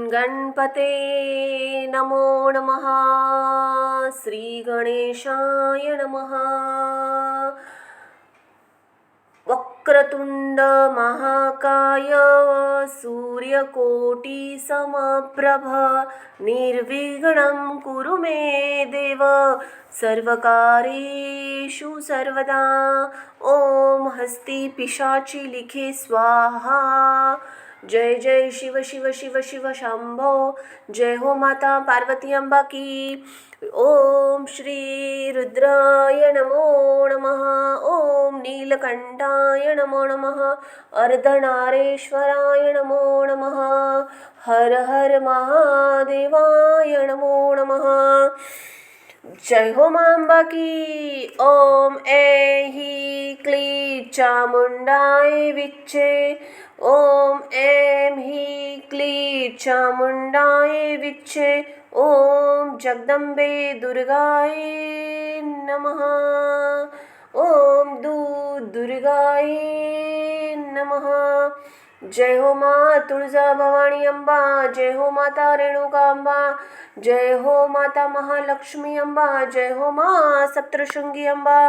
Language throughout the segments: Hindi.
गणपते नमो नमः। श्री गणेशाय नमः। वक्रतुंड महाकाय सूर्यकोटि समप्रभ निर्विघ्नं कुरु मे देव सर्वकार्येषु सर्वदा। ओम हस्ती पिशाची लिखे स्वाहा। जय जय शिव शिव शिव शिव शंभो। जय हो माता पार्वती अम्बा की। ओम श्री रुद्राय नमो नमः। ओम नीलकंठाय नमो नमः। अर्धनारेश्वराय नमो नमः। हर हर महादेवाय नमो नमः। जय हो मां अम्बा की। ओम ऐं क्लीं चामुंडाय विच्चे। ओम ऐं क्लीं चामुंडाय विच्चे। ओम जगदम्बे दुर्गाय नमः। ओम दुर्गाय नमः। जय हो माँ तुळजा भवानी अम्बा। जय हो माता रेणुका अम्बा। जय हो माता महालक्ष्मी अम्बा। जय हो माँ सप्तशृंगी अम्बा।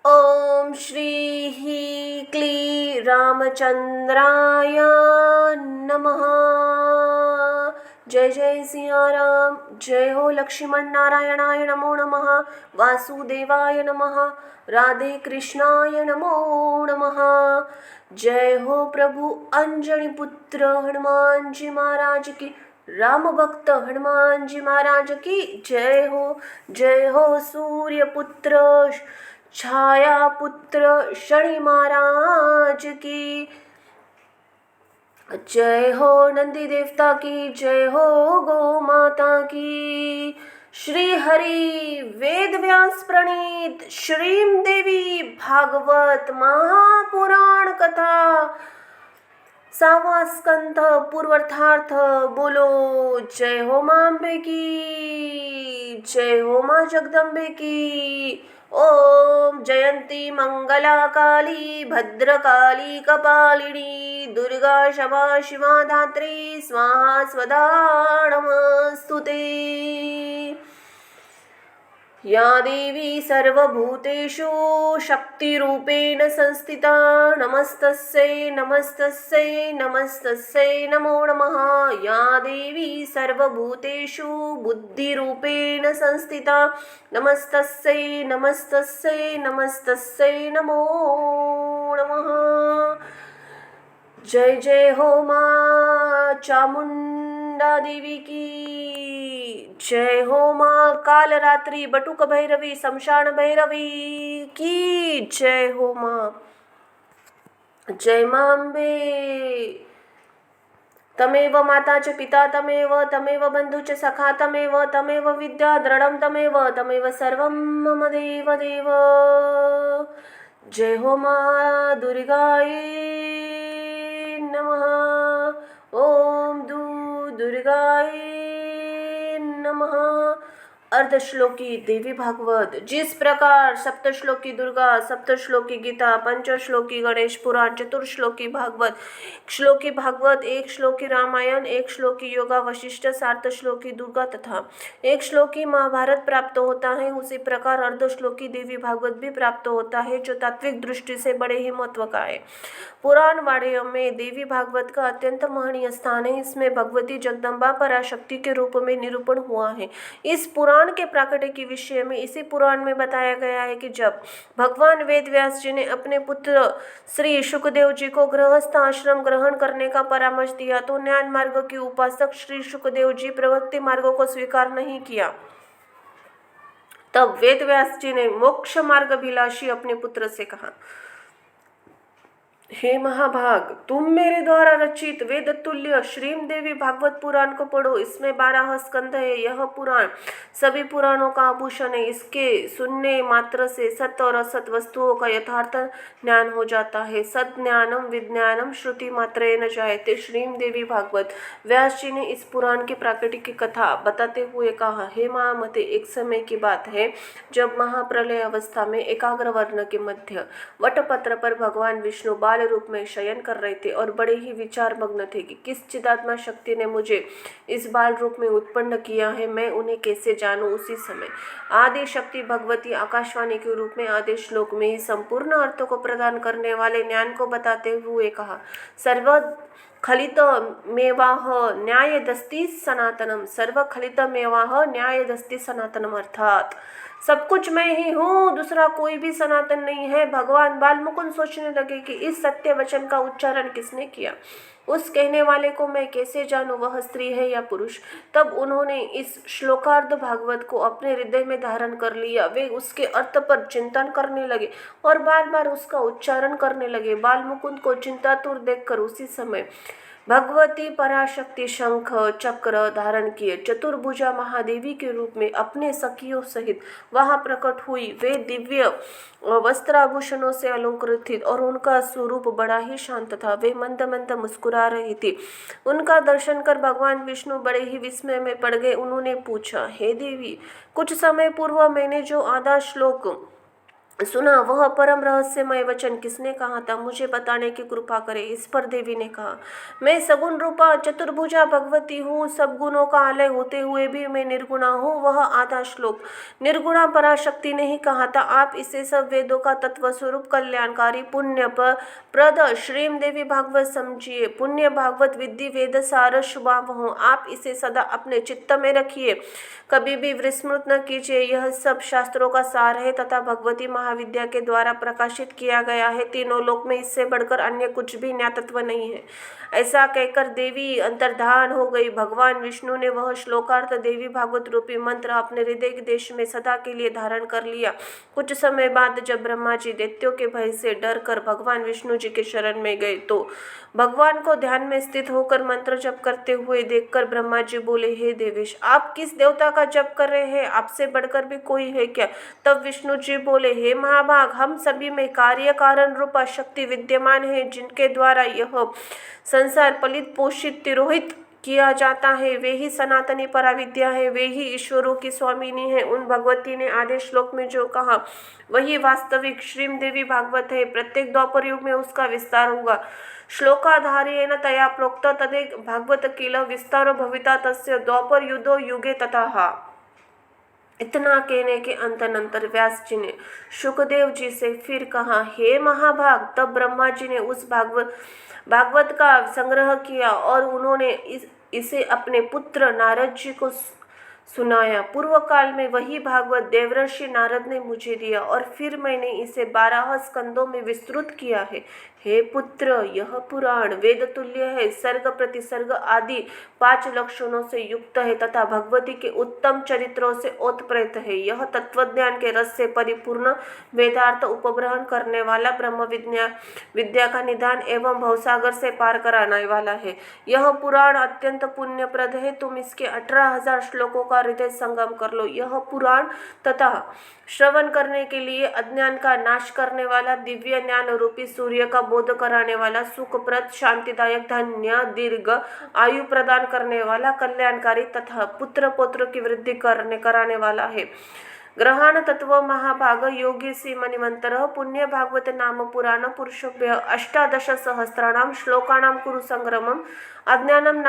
ओम श्री क्ली रामचंद्राय नमः। जय जय सिया राम। जय हो लक्ष्मण नारायणाय नमो नमः। वासुदेवाय नमः। राधे कृष्णाय नमो नमः। जय हो प्रभु अंजनी पुत्र हनुमान जी महाराज की। राम भक्त हनुमान जी महाराज की जय हो। जय हो सूर्य पुत्र छाया पुत्र शनि महाराज की जय हो। नंदी देवता की जय हो। गौ माता की। श्री हरि वेद व्यास प्रणीत श्रीम देवी भागवत महापुराण कथा 6वां स्कंध पूर्वार्थ। बोलो जय हो मां अम्बे की। जय हो मां जगदम्बे की। ओम जयंती मंगला काली भद्रकाली कपालिनी दुर्गा क्षमा शिवा धात्री स्वाहा स्वधा नमस्तुते। या देवी सर्वभूतेषु शक्तिरूपेण संस्थिता नमस्तस्यै नमस्तस्यै नमस्तस्यै नमो नमः। या देवी सर्वभूतेषु बुद्धिरूपेण संस्थिता नमस्तस्यै नमस्तस्यै नमस्तस्यै नमो नमः। जय जय हो माँ चामुंडा देवी की। जय हो माँ काल रात्रि बटुक भैरवी शमशान भैरवी की जय हो माँ। जय मां अम्बे। तमेव माता च पिता तमेव बंधु च सखा तमेव विद्या दृढं तमेव सर्वं मम देव देव। जय हो माँ दुर्गाय नमः। ओम दुर्गाय नमः। अर्धश्लोकी देवी भागवत। जिस प्रकार सप्तश्लोकी दुर्गा, सप्तश्लोकी गीता, पंचश्लोकी गणेश पुराण, चतुर्श्लोकी भागवत, श्लोकी भागवत, एक श्लोकी रामायण, एक श्लोकी योगा वशिष्ठ, 7 श्लोकी दुर्गा तथा एक श्लोकी महाभारत प्राप्त होता है, उसी प्रकार अर्धश्लोकी देवी भागवत भी प्राप्त होता है, जो तात्विक दृष्टि से बड़े ही महत्व का है। पुराण वाणियों में देवी भागवत का अत्यंत महनीय स्थान है। इसमें भगवती जगदम्बा पराशक्ति के रूप में निरूपण हुआ है। इस पुराण के प्राकट्य के विषय में इसी पुराण में बताया गया है कि जब भगवान वेद व्यास जी ने अपने पुत्र श्री शुकदेव जी को गृहस्थ आश्रम ग्रहण करने का परामर्श दिया तो ज्ञान मार्ग के उपासक श्री शुकदेव जी प्रवृत्ति मार्गों को स्वीकार नहीं किया। तब वेद व्यास जी ने मोक्ष मार्ग अभिलाषी अपने पुत्र से कहा, हे महाभाग, तुम मेरे द्वारा रचित वेद तुल्य श्रीम देवी भागवत पुराण को पढ़ो। इसमें 12 स्कंध है। यह पुराण सभी पुराणों का आभूषण है। इसके सुनने मात्र से सत्य और असत वस्तुओं का यथार्थ ज्ञान हो जाता है। सत ज्ञानम विज्ञानम श्रुति मात्रेण जायते। श्रीम देवी भागवत। व्यास जी ने इस पुराण की प्राकृतिक की कथा बताते हुए कहा, हे महामते, एक समय की बात है जब महाप्रलय अवस्था में एकाग्र वर्ण के मध्य वटपत्र पर भगवान विष्णु बाल बाल रूप में शयन कर रहे थे और बड़े ही विचार मग्न थे कि किस चिदात्मा शक्ति ने मुझे इस बाल रूप में उत्पन्न किया है, मैं उन्हें कैसे जानूं। उसी समय आदि शक्ति भगवती आकाशवाणी के रूप में आदि श्लोक में ही संपूर्ण अर्थों को प्रदान करने वाले ज्ञान को बताते हुए कहा, सर्व खलितमेवाह न्यायदस्ति सनातनम। सर्व खलितमेवाह न्यायदस्ति सनातनम अर्थात सब कुछ मैं ही हूँ, दूसरा कोई भी सनातन नहीं है। भगवान बालमुकुंद सोचने लगे कि इस सत्य वचन का उच्चारण किसने किया, उस कहने वाले को मैं कैसे जानूं वह स्त्री है या पुरुष। तब उन्होंने इस श्लोकार्ध भागवत को अपने हृदय में धारण कर लिया। वे उसके अर्थ पर चिंतन करने लगे और बार बार उसका उच्चारण करने लगे। बालमुकुंद को चिंतातुर देखकर उसी समय भगवती पराशक्ति शंख चक्र धारण किए चतुर्भुजा महादेवी के रूप में अपने सखियों सहित वहां प्रकट हुई। वे दिव्य वस्त्राभूषणों से अलंकृत थी और उनका स्वरूप बड़ा ही शांत था। वे मंद मंद मुस्कुरा रही थी। उनका दर्शन कर भगवान विष्णु बड़े ही विस्मय में पड़ गए। उन्होंने पूछा, हे देवी, कुछ समय पूर्व मैंने जो आधा श्लोक सुना वह परम रहस्यमय वचन किसने कहा था, मुझे बताने की कृपा करे। इस पर देवी ने कहा, मैं सगुण रूपा चतुर्भुजा भगवती हूँ, सब गुणों का आलय होते हुए भी मैं निर्गुणा हूँ। वह आधा श्लोक निर्गुणा पराशक्ति ने ही कहा था। आप इसे सब वेदों का तत्व स्वरूप कल्याणकारी पुण्य प्रद श्रीम देवी भागवत समझिए। पुण्य भागवत विद्धि वेद सार शुभाव हूँ। आप इसे सदा अपने चित्त में रखिए, कभी भी विस्मृत न कीजिए। यह सब शास्त्रों का सार है तथा भगवती महाविद्या के द्वारा प्रकाशित किया गया है। तीनों लोक में इससे बढ़कर अन्य कुछ भी ज्ञातत्व नहीं है। ऐसा कहकर देवी अंतर्धान हो गई। भगवान विष्णु ने वह श्लोकार्थ देवी भागवत रूपी मंत्र अपने हृदय के देश में सदा के लिए धारण कर लिया। कुछ समय बाद जब ब्रह्मा जी दैत्यों के भय से डर कर भगवान विष्णु जी के शरण में गए तो भगवान को ध्यान में स्थित होकर मंत्र जप करते हुए देखकर ब्रह्मा जी बोले, हे देवेश, आप किस देवता का जप कर रहे हैं? आपसे बढ़कर भी कोई है क्या? तब विष्णु जी बोले, हे महाभाग, हम सभी में कार्य कारण रूपा शक्ति विद्यमान है, जिनके द्वारा यह संसार पलित पोषित तिरोहित किया जाता है। वे ही सनातनी पराविद्या है, वे ही ईश्वरों की स्वामिनी है। उन भगवती ने आधे श्लोक में जो कहा वही वास्तविक श्रीम देवी भागवत है। प्रत्येक द्वापर युग में उसका विस्तार होगा। श्लोकाधारेण तया प्रोक्त तदेक भागवत किल विस्तारो भविता तस्य द्वापर युद्धो युगे तथा। इतना कहने के अंतरंतर व्यास जी ने शुकदेव जी से फिर कहा, हे महाभाग। तब ब्रह्मा जी ने उस भागवत का संग्रह किया और उन्होंने इसे अपने पुत्र नारद जी को सुनाया। पूर्व काल में वही भागवत देवर्षि नारद ने मुझे दिया और फिर मैंने इसे 12 स्कंदों में विस्तृत किया है। हे पुत्र, यह पुराण वेद तुल्य है, सर्ग प्रतिसर्ग आदि 5 लक्षणों से युक्त है तथा भगवती के उत्तम चरित्रों से ओतप्रोत है। यह तत्वज्ञान के रस से परिपूर्ण वेदार्थ उपग्रहण करने वाला ब्रह्म विद्या का निदान एवं भवसागर से पार कराने वाला है। यह पुराण अत्यंत पुण्यप्रद है। तुम इसके 18,000 श्लोकों का हृदय संगम कर लो। यह पुराण तथा श्रवण करने के लिए अज्ञान का नाश करने वाला, दिव्य ज्ञान रूपी सूर्य का बोध कराने वाला, सुखप्रद, शांतिदायक, धन्य, दीर्घ आयु प्रदान करने वाला, कल्याणकारी तथा पुत्र पौत्र की वृद्धि कराने वाला है। ग्रहण तत्व महाभाग योगी सी मणिमंतर पुण्य भागवत नाम पुराण पुरुषभ्य 18 सहस्राणाम श्लोकानां कुरु संग्रमम अज्ञानम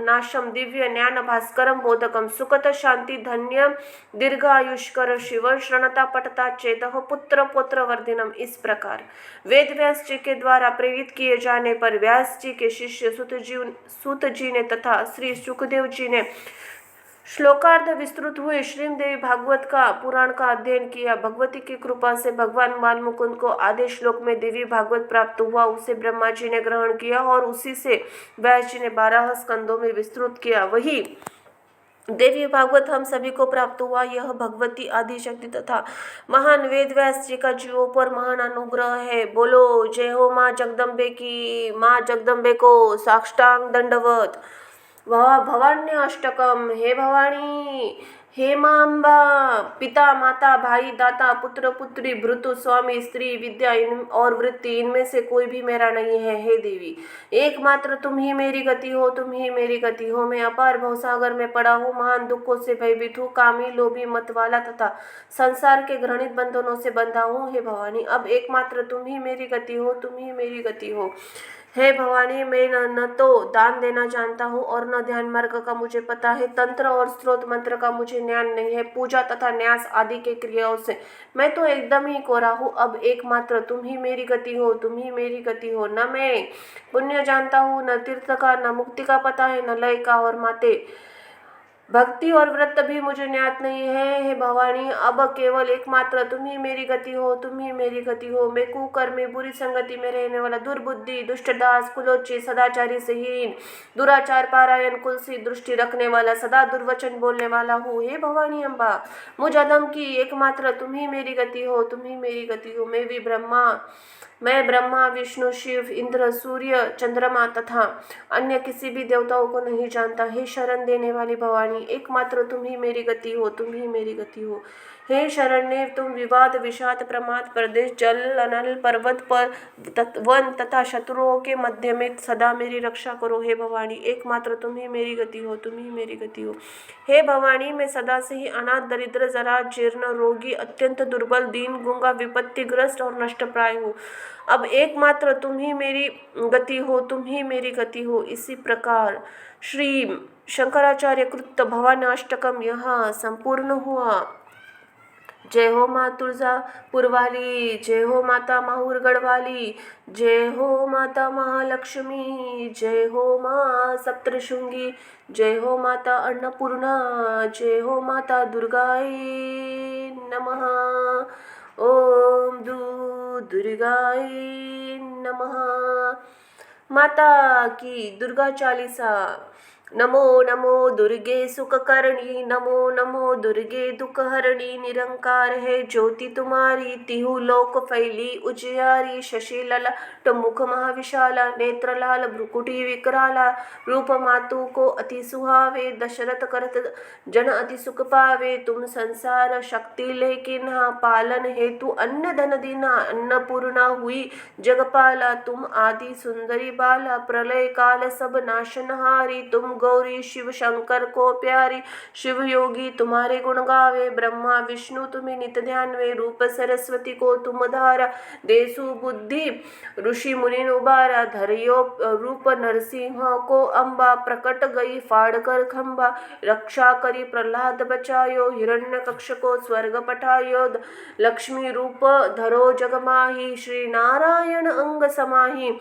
नाशम दिव्य ज्ञान भास्करम बोधकम सुखत शांति धन्य दीर्घायुष्कर शिव श्रणता पठता चेत पुत्र पौत्र वर्धिनम। इस प्रकार वेद व्यास जी के द्वारा प्रेरित किए जाने पर व्यास जी के शिष्य सूत जी ने तथा श्री सुखदेव जी ने श्लोकार्ध विस्तृत हुए श्रीम देवी भागवत का पुराण का अध्ययन किया। भगवती की कृपा से भगवान बालमुकुंद को आधे श्लोक में देवी भागवत प्राप्त हुआ। उसे ब्रह्मा जी ने ग्रहण किया और उसी से व्यास जी ने 12 स्कंदों में विस्तृत किया। वही देवी भागवत हम सभी को प्राप्त हुआ। यह भगवती आदि शक्ति तथा महान वेद व्यास जी का जीवों पर महान अनुग्रह है। बोलो जय हो माँ जगदम्बे की। माँ जगदम्बे को साष्टांग दंडवत। भवान्य अष्टकम। हे भवानी, हे माँ अम्बा, पिता माता भाई दाता पुत्र पुत्री भृतु स्वामी स्त्री विद्या और वृत्ति, इनमें से कोई भी मेरा नहीं है। हे देवी, एकमात्र तुम ही मेरी गति हो, तुम ही मेरी गति हो। मैं अपार भवसागर में पड़ा हूँ, महान दुखों से भयभीत हूँ, कामी लोभी मत वाला तथा संसार के घृणित बंधनों से बंधा हूँ। हे भवानी, अब एकमात्र तुम ही मेरी गति हो, तुम ही मेरी गति हो। हे भवानी, मैं न तो दान देना जानता हूँ और न ध्यान मार्ग का मुझे पता है। तंत्र और स्त्रोत मंत्र का मुझे ज्ञान नहीं है। पूजा तथा न्यास आदि के क्रियाओं से मैं तो एकदम ही कोरा हूँ। अब एकमात्र तुम ही मेरी गति हो, तुम ही मेरी गति हो। न मैं पुण्य जानता हूँ, न तीर्थ का, न मुक्ति का पता है, न लय का, और माते भक्ति और व्रत भी मुझे ज्ञात नहीं है। हे भवानी, अब केवल एकमात्र तुम ही मेरी गति हो, तुम ही मेरी गति हो। मैं कुकर्मी, बुरी संगति में रहने वाला, दुर्बुद्धि, दुष्टदास, कुलोची, सदाचारी से हीन, दुराचार पारायण, कुलसी दृष्टि रखने वाला, सदा दुर्वचन बोलने वाला हूँ। हे भवानी अम्बा, मुझ अधम की एकमात्र तुम ही मेरी गति हो, तुम ही मेरी गति हो। मैं ब्रह्मा विष्णु शिव इंद्र सूर्य चंद्रमा तथा अन्य किसी भी देवताओं को नहीं जानता। हे शरण देने वाली भवानी, एकमात्र तुम ही मेरी गति हो, तुम ही मेरी गति हो। हे शरण्य, तुम विवाद विषाद प्रमाद प्रदेश जल अनल पर्वत पर वन तथा शत्रुओं के मध्य में सदा मेरी रक्षा करो। हे भवानी, एकमात्र तुम ही मेरी गति हो, तुम ही मेरी गति हो। हे भवानी, मैं सदा से ही अनाथ दरिद्र जरा जीर्ण रोगी अत्यंत दुर्बल दीन गूंगा विपत्तिग्रस्त और नष्ट प्राय हूँ। अब एकमात्र तुम ही मेरी गति हो, तुम ही मेरी गति हो। इसी प्रकार श्री शंकराचार्य कृत भवानी अष्टकम यहाँ संपूर्ण हुआ। जय हो माँ तुळजापुर वाली, जय हो माता माहूरगढ़ वाली, जय हो माता महालक्ष्मी, जय हो माँ सप्तशृंगी, जय हो माता अन्नपूर्णा, जय हो माता दुर्गाई नमः। ओम दुर्गाई नमः। माता की दुर्गा चालीसा। नमो नमो दुर्गे सुखकरणी, नमो नमो दुर्गे दुखहरणी, निरंकार है ज्योति तुम्हारी, तिहु लोक फैली उजियारी, शशि ललाट मुख महाविशाला, नेत्र लाल भ्रुकुटी विकराला, रूप मातु को अति सुहावे, दशरथ करत जन अति सुख पावे। तुम संसार शक्ति लेकिन पालन हेतु अन्न धन दीना, अन्नपूर्णा हुई जगपाला, तुम आदि सुंदरी बाला, प्रलय काल सब नाशनहारी, तुम गौरी शिव शंकर को प्यारी, शिव योगी तुम्हारे गुण गावे, ब्रह्मा विष्णु तुम्हें नित ध्यान वे, रूप सरस्वती को तुम धारा, देसु बुद्धि ऋषि मुनि उबारा, धरियो रूप नरसिंह को अम्बा, प्रकट गई फाड़ कर खंबा, रक्षा करी प्रहलाद बचायो, हिरण्य कक्ष को स्वर्ग पठायो, लक्ष्मी रूप धरो जग माही, श्री नारायण अंग समाही,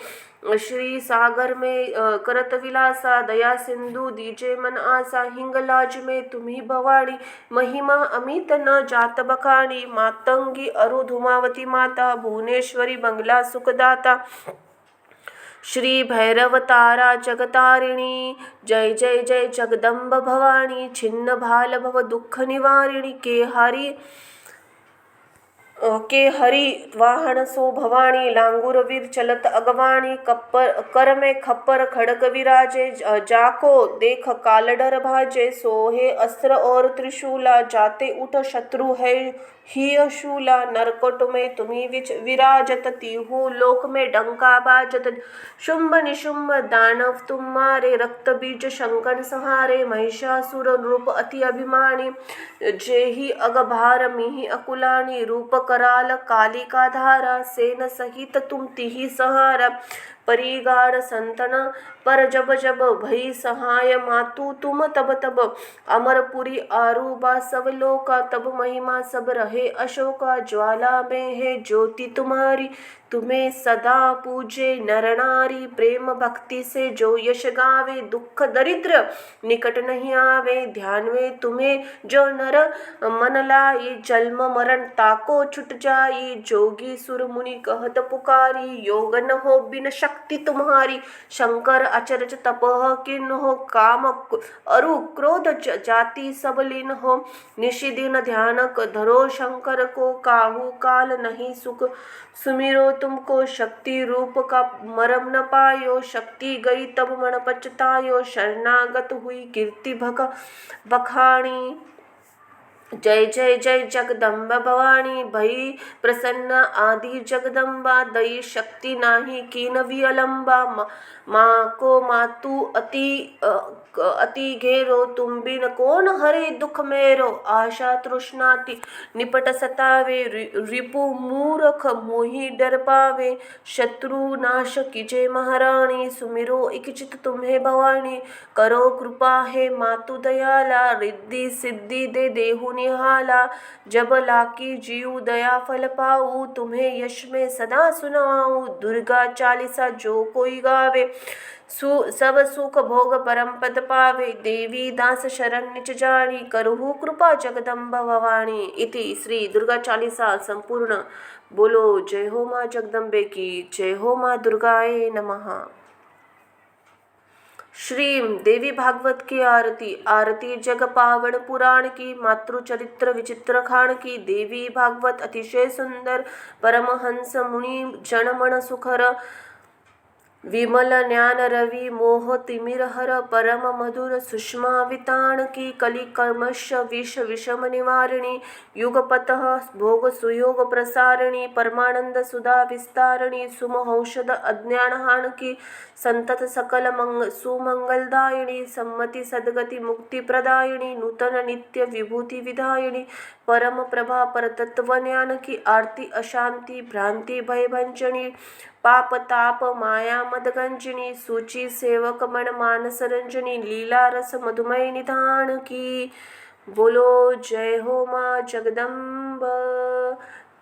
श्री सागर में करत विलासा, दया सिंधु दीजे मन आसा, हिंगलाज में तुम्ही भवानी, महिमा अमित न जात बखानी, मातंगी अरु धूमावती माता, भुवनेश्वरी बंगला सुखदाता, श्री भैरव तारा जगतारिणी, जय जय जय जगदम्ब भवानी, छिन्न भाल भव दुख निवारिणी, के हरि वाहन सो भवानी, लांगुर वीर चलत अगवाणी, कर में खप्पर खड़ग विराजे, जाको देख काल डर भाजे, सोहे अस्त्र और त्रिशूला, जाते उठ शत्रु है ही शूला, नरकट में तुम्ही विराजत, तिहु लोक में डंका बाजत, शुंभ निशुंभ दानव तुम मारे, रक्त बीज शंकन सहारे, महिषासुर रूप अति अभिमानी, जेहि अगभार मिहि अकुलानी, रूप कराल कालिका धारा, सेन सहित तुम तिहि सहारा, परिगाढ़ संतन पर जब जब भई सहाय, मातु तुम तब तब, अमरपुरी आरूबा सब लोका, तब महिमा सब रहे अशोका, ज्वाला में है ज्योति तुम्हारी, तुम्हें सदा पूजे नर नारी, प्रेम भक्ति से जो यश गावे, दुख दरिद्र निकट नहीं आवे, ध्यान में तुम्हें जो नर मन लाई, जन्म मरण ताको छुट जाई, जोगी सुर मुनि कहत पुकारी, योग न हो बिन शक्ति तुम्हारी, शंकर अचरज तपह किन हो, काम अरु क्रोध जाति सब लीन हो, निशिदिन ध्यान धरो शंकर को, काहू काल नहीं सुख सुमिरो तुमको, शक्ति रूप का मरम न पायो, शक्ति गई तब मन पछतायो, शरणागत हुई कीर्ति बखानी, जय जय जय जगदम्बा भवानी भई प्रसन्न आदि जगदम्बा दई शक्ति नाही कीन विअलंबा माँ को मातु अति घेरो तुम बिन कौन हरे दुख मेरो आशा तृष्णाति निपट सतावे रिपु मूरख मोहि डर पावे शत्रु नाश कीजे महारानी सुमिरो इकिचित तुम्हें भवानी करो कृपा है मातु दयाला रिद्धि सिद्धि दे देहु निहाला जब लाकी जीव दया फल पाऊ तुम्हें यश में सदा सुनाऊं दुर्गा चालीसा जो कोई गावे सब सुख भोग परम पद पावे देवी दास शरण निच जानी करहु कृपा जगदम्ब भवानी। इति श्री दुर्गा चालीसा संपूर्ण। बोलो जय हो माँ जगदम्बे की जय हो माँ दुर्गाए नमः। श्री देवी भागवत की आरती। आरती जग पावन पुराण की मातृ चरित्र विचित्र खान की। देवी भागवत अतिशय सुंदर परमहंस मुनि जनमन सुखर विमल ज्ञान रवि मोह तिमिर हर परम मधुर सुषमा वितान की। कलि कमश विष विषम निवारिणी युगपतः भोग सुयोग प्रसारिणी परमानंद सुधा विस्तारिणी सुमहौषध अज्ञानहान की। संतत सकल सुमंगलदायिनी सम्मति सद्गति मुक्ति प्रदायिनी नूतन नित्य विभूति विधायिनी परम प्रभा परतत्व ज्ञान की। आरती अशांति भ्रांति भय भंजनी पाप ताप माया मदगंजनी सूची सेवक मन मानस रंजनी लीला रस मधुमय निधान की। बोलो जय हो माँ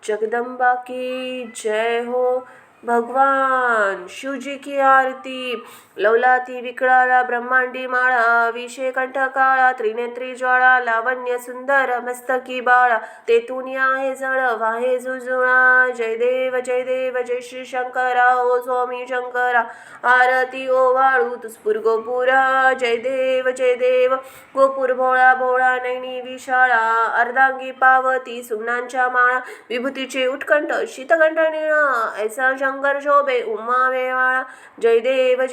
जगदम्बा की जय हो। भगवान शिव जी की आरती। लवलाती विकळाला ब्रह्मांडी माळा विषे कंठ काळा त्रिनेत्री ज्वाळा लावण्य सुंदर मस्तकी बाळा तेतून आहे जळ वाहे जुजुळा जय देव जय श्री शंकरा ओ स्वामी शंकरा आरती ओ वाळू तुस्फुर गोपुरा जय देव गोपुर भोळा भोळा नैनी विशाळा अर्धांगी पावती सुमनांच्या माळा विभूतीचे उत्कंठ शीतकंठ निळा ऐसा शंकर शोभे उमा वेवाळा जय देव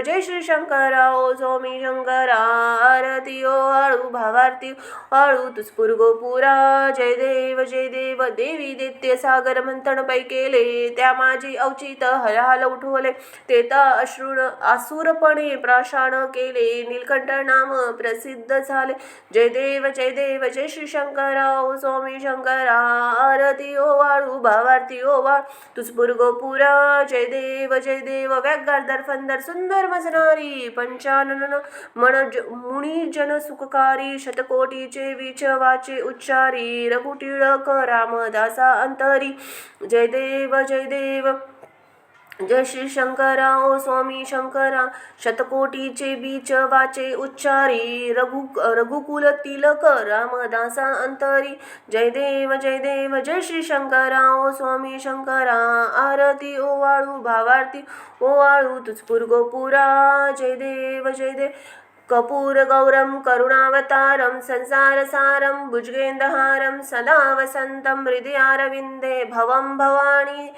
जय श्री शंकरा ओ स्वामी शंकरा आरती ओ वाळू भावारती वाळू तुस्फुर गोपुरा जय देव देवी दैत्य सागर मंथन पै केले त्या माझी औचित हलाहल उठवले तेता आसुरपणे प्राशान केले नीलकंठ नाम प्रसिद्ध झाले जय देव जय श्री शंकरा ओ स्वामी शंकरा आरती ओ वाळू भावारती ओ वाळ तुस्फुर गोपुरा जय देव व्यागार फंदर सुंदर मजनारी पंचानन मुनी जन सुखकारी शतकोटीचे विच वाचे उच्चारी रघुटिळक रामदासा अंतरी जय देव जय श्री शंकरा ओ स्वामी शंकरा शतकोटीचे बीच वाचे उच्चारी रघुकुल तिलक रामदासा अंतरी जय देव जय श्री शंकरा ओ स्वामी शंकरा आरती ओ वाळू भावारती ओ वाळू तुस्फुर गोपुरा जय देव कपूर गौरम करुणावतारम संसारसारम भुजगेंदहारम सदा वसंतम हृदयारविंदे भवानी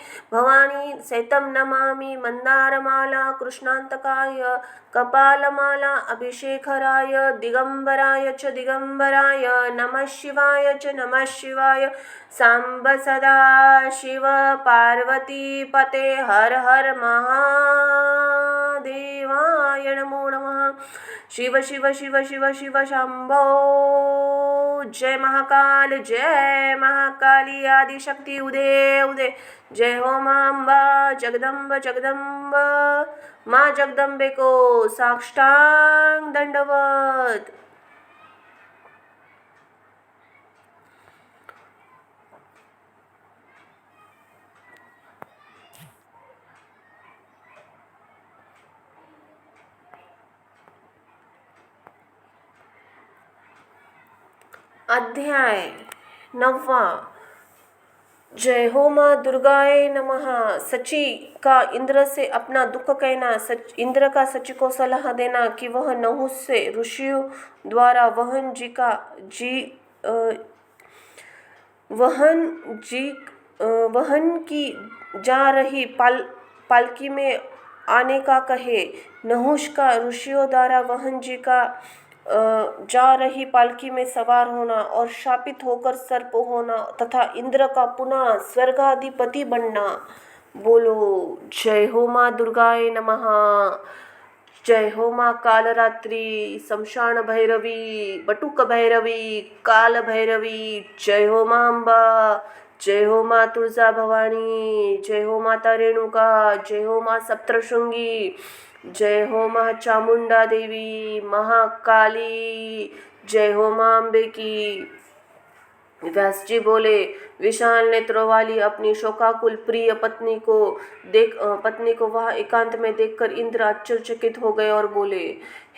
सैतं नमामि मंदारमाला कृष्णांतकाय कपालमाला अभिषेकराय दिगंबराय च दिगंबराय नमः शिवाय सांब सदा शिव पार्वती पते हर हर महादेवाय नमो नमः शिव शंभो जय महाकाली आदिशक्ति उदे जय हो माँ अम्बा जगदम्ब माँ जगदम्बे को साष्टांग दंडवत। अध्याय 9। जय हो माँ दुर्गाए नमः। सची का इंद्र से अपना दुख कहना। इंद्र का सची को सलाह देना कि वह नहुष से ऋषियों द्वारा वहन की जा रही पालकी में आने का कहे। नहुष का ऋषियों द्वारा वहन जी का जा रही पालकी में सवार होना और शापित होकर सर्प होना तथा इंद्र का पुनः स्वर्गाधिपति बनना। बोलो जय हो माँ दुर्गाए नमः। जय हो माँ कालरात्रि, शमशान भैरवी, बटुक भैरवी, काल भैरवी। जय हो माँ अम्बा, जय हो माँ तुलजा भवानी, जय हो माता रेणुका, जय हो माँ सप्तशृंगी, जय हो माँ चामुंडा देवी महाकाली, जय हो माँ अम्बे की। व्यास जी बोले, विशाल नेत्रों वाली अपनी शोकाकुल प्रिय पत्नी को वह एकांत में देखकर इंद्र आश्चर्यचकित हो गए और बोले,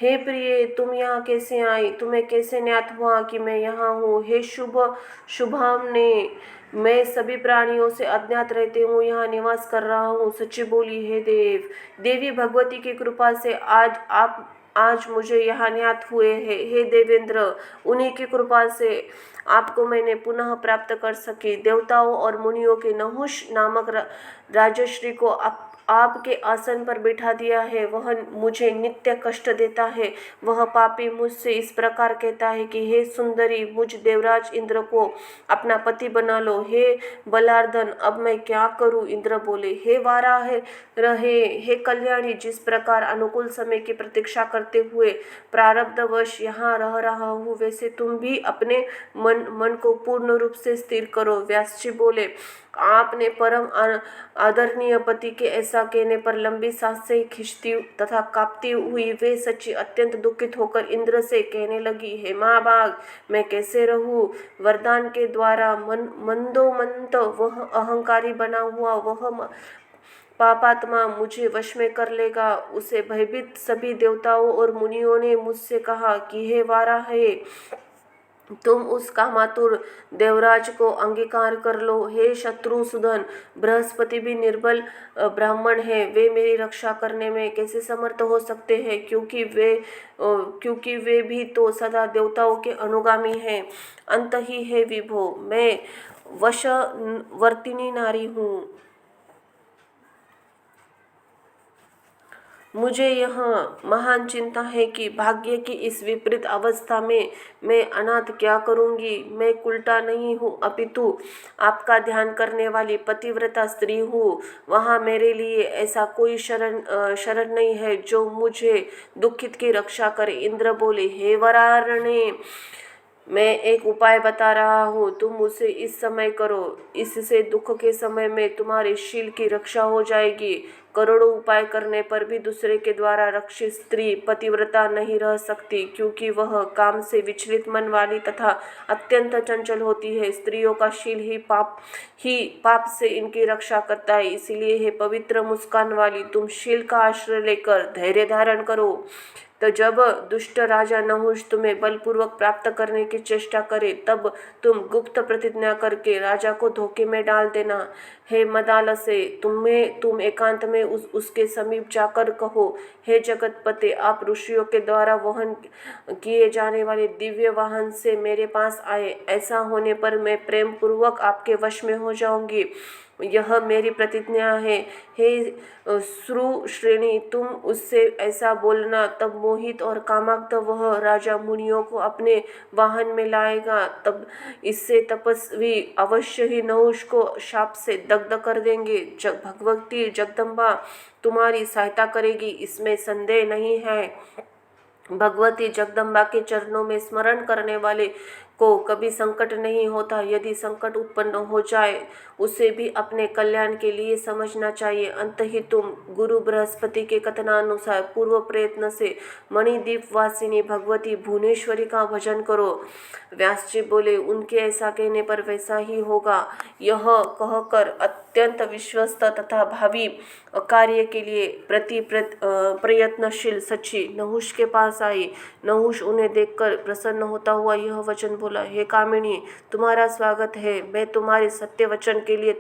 हे प्रिय, तुम यहाँ कैसे आई? तुम्हें कैसे ज्ञात हुआ कि मैं यहाँ हूँ? हे शुभामने, मैं सभी प्राणियों से अज्ञात रहते हूँ यहाँ निवास कर रहा हूँ। सच्ची बोली, हे देव। देवी भगवती की कृपा से आज मुझे यहाँ ज्ञात हुए हैं। हे देवेंद्र, उन्हीं की कृपा से आपको मैंने पुनः प्राप्त कर सकी। देवताओं और मुनियों के नहुष नामक राजश्री को आपके आसन पर बैठा दिया है। वह मुझे नित्य कष्ट देता है। वह पापी मुझसे इस प्रकार कहता है कि हे सुंदरी, मुझ देवराज इंद्र को अपना पति बना लो। हे बलार्दन, अब मैं क्या करूं? इंद्र बोले, हे वाराह रहे, हे कल्याणी, जिस प्रकार अनुकूल समय की प्रतीक्षा करते हुए प्रारब्धवश यहाँ रह रहा हूँ, वैसे तुम भी अपने मन को पूर्ण रूप से स्थिर करो। व्यास जी बोले, आपने परम आदरणीय पति के ऐसा कहने पर लंबी सांस से खींचती तथा कांपती हुई वे सच्ची अत्यंत दुखित होकर इंद्र से कहने लगी, हे महाभाग, मैं कैसे रहूं? वरदान के द्वारा मंदोमंत वह अहंकारी बना हुआ वह पापात्मा मुझे वश में कर लेगा। उसे भयभीत सभी देवताओं और मुनियों ने मुझसे कहा कि हे वाराह, तुम उस कामातुर देवराज को अंगीकार कर लो। हे शत्रुसूदन, बृहस्पति भी निर्बल ब्राह्मण है, वे मेरी रक्षा करने में कैसे समर्थ हो सकते हैं? क्योंकि वे भी तो सदा देवताओं के अनुगामी हैं। अंत ही है विभो, मैं वशवर्तिनी नारी हूँ। मुझे यह महान चिंता है कि भाग्य की इस विपरीत अवस्था में मैं अनाथ क्या करूंगी। मैं कुलटा नहीं हूँ, अपितु आपका ध्यान करने वाली पतिव्रता स्त्री हूँ। वहाँ मेरे लिए ऐसा कोई शरण नहीं है जो मुझे दुखित की रक्षा करे। इंद्र बोले, हे वरारणे, मैं एक उपाय बता रहा हूँ, तुम उसे इस समय करो। इससे दुख के समय में तुम्हारे शील की रक्षा हो जाएगी। करोड़ों उपाय करने पर भी दूसरे के द्वारा रक्षित स्त्री पतिव्रता नहीं रह सकती, क्योंकि वह काम से विचलित मन वाली तथा अत्यंत चंचल होती है। स्त्रियों का शील ही पाप से इनकी रक्षा करता है। इसीलिए हे पवित्र मुस्कान वाली, तुम शील का आश्रय लेकर धैर्य धारण करो। तो जब दुष्ट राजा नहुष तुम्हें बलपूर्वक प्राप्त करने की चेष्टा करे, तब तुम गुप्त प्रतिज्ञा करके राजा को धोखे में डाल देना। हे मदालसे, तुम एकांत में उसके समीप जाकर कहो, हे जगतपते, आप ऋषियों के द्वारा वहन किए जाने वाले दिव्य वाहन से मेरे पास आए। ऐसा होने पर मैं प्रेम पूर्वक आपके वश में हो जाऊंगी। यह मेरी प्रतिज्ञा है। हे श्रेणी, तुम उससे ऐसा बोलना, तब मोहित और कामाक्त वह राजा मुनियों को अपने वाहन में लाएगा। तब इससे तपस्वी अवश्य ही नहुष को शाप से दग्ध कर देंगे। भगवती जगदम्बा तुम्हारी सहायता करेगी, इसमें संदेह नहीं है। भगवती जगदम्बा के चरणों में स्मरण करने वाले को कभी संकट नहीं होता। यदि संकट उत्पन्न हो जाए, उसे भी अपने कल्याण के लिए समझना चाहिए। अंत ही तुम गुरु बृहस्पति के कथनानुसार पूर्व प्रयत्न से मणिद्वीप वासिनी भगवती भुवनेश्वरी का भजन करो। व्यास जी बोले, उनके ऐसा कहने पर वैसा ही होगा। यह कहकर अत्यंत विश्वस्त तथा भावी कार्य के लिए प्रयत्नशील सची नहुष के पास आई। नहुष उन्हें देखकर प्रसन्न होता हुआ यह वचन बोला, हे कामिनी तुम्हारा स्वागत है, मैं तुम्हारे सत्य वचन के लिए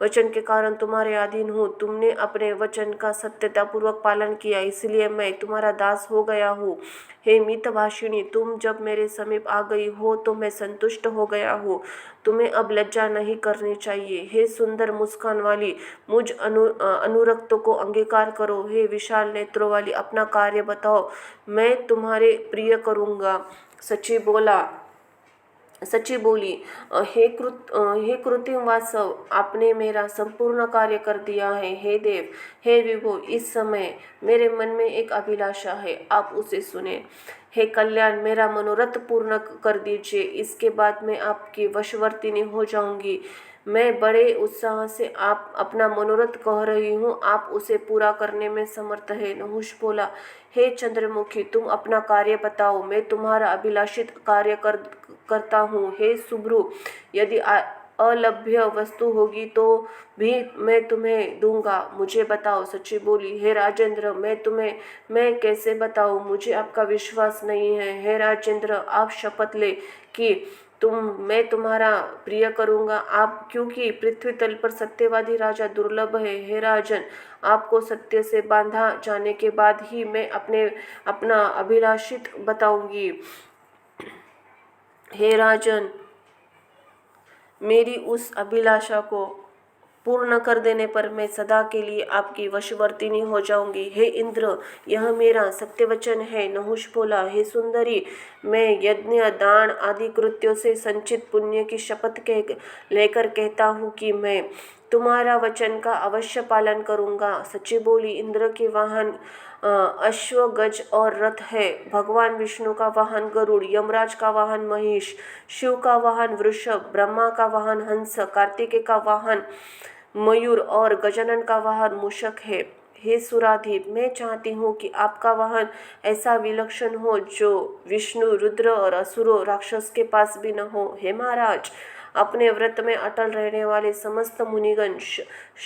वचन के कारण तुम्हारे अधीन हूँ। तुमने अपने वचन का सत्यतापूर्वक पालन किया, इसलिए मैं तुम्हारा दास हो गया हूँ। हे मितभाषिणी, तुम जब मेरे समीप आ गई हो तो मैं संतुष्ट हो गया हूँ। तुम्हें अब लज्जा नहीं करनी चाहिए। हे सुंदर मुस्कान वाली, मुझ अनुरक्तों को अंगीकार करो। हे विशाल नेत्रों वाली, अपना कार्य बताओ, मैं तुम्हारे प्रिय करूँगा। सच्ची बोली, हे कृत्रिम वासव, आपने मेरा संपूर्ण कार्य कर दिया है। हे देव, हे विभो, इस समय मेरे मन में एक अभिलाषा है, आप उसे सुने। हे कल्याण, मेरा मनोरथ पूर्ण कर दीजिए, इसके बाद मैं आपकी वशवर्तिनी हो जाऊंगी। मैं बड़े उत्साह से आप अपना मनोरथ कह रही हूँ, आप उसे पूरा करने में समर्थ है। नहुष बोला, हे चंद्रमुखी, तुम अपना कार्य बताओ, मैं तुम्हारा अभिलाषित कार्य करता हूँ। हे सुभ्रु, यदि अलभ्य वस्तु होगी तो भी मैं तुम्हें दूंगा, मुझे बताओ। सच्ची बोली, हे राजेंद्र, मैं कैसे बताऊं, मुझे आपका विश्वास नहीं है। हे राजेंद्र, आप शपथ ले कि मैं तुम्हारा प्रिय करूंगा, आप क्योंकि पृथ्वी तल पर सत्यवादी राजा दुर्लभ है। हे राजन, आपको सत्य से बांधा जाने के बाद ही मैं अपना अभिलाषित बताऊंगी। हे राजन, मेरी उस अभिलाषा को पूर्ण कर देने पर मैं सदा के लिए आपकी वशवर्तिनी हो जाऊंगी। हे इंद्र, यह मेरा सत्यवचन है। नहुष बोला, हे सुंदरी, मैं यज्ञ दान आदि कृत्यों से संचित पुण्य की शपथ लेकर कहता हूँ कि मैं तुम्हारा वचन का अवश्य पालन करूँगा। सच्ची बोली, इंद्र के वाहन अश्व, गज और रथ है। भगवान विष्णु का वाहन गरुड़, यमराज का वाहन महिष, शिव का वाहन वृषभ, ब्रह्मा का वाहन हंस, कार्तिकेय का वाहन मयूर और गजानन का वाहन मूषक है। हे सुराधीप, मैं चाहती हूँ कि आपका वाहन ऐसा विलक्षण हो जो विष्णु, रुद्र और असुरों राक्षस के पास भी न हो। हे महाराज, अपने व्रत में अटल रहने वाले समस्त मुनिगण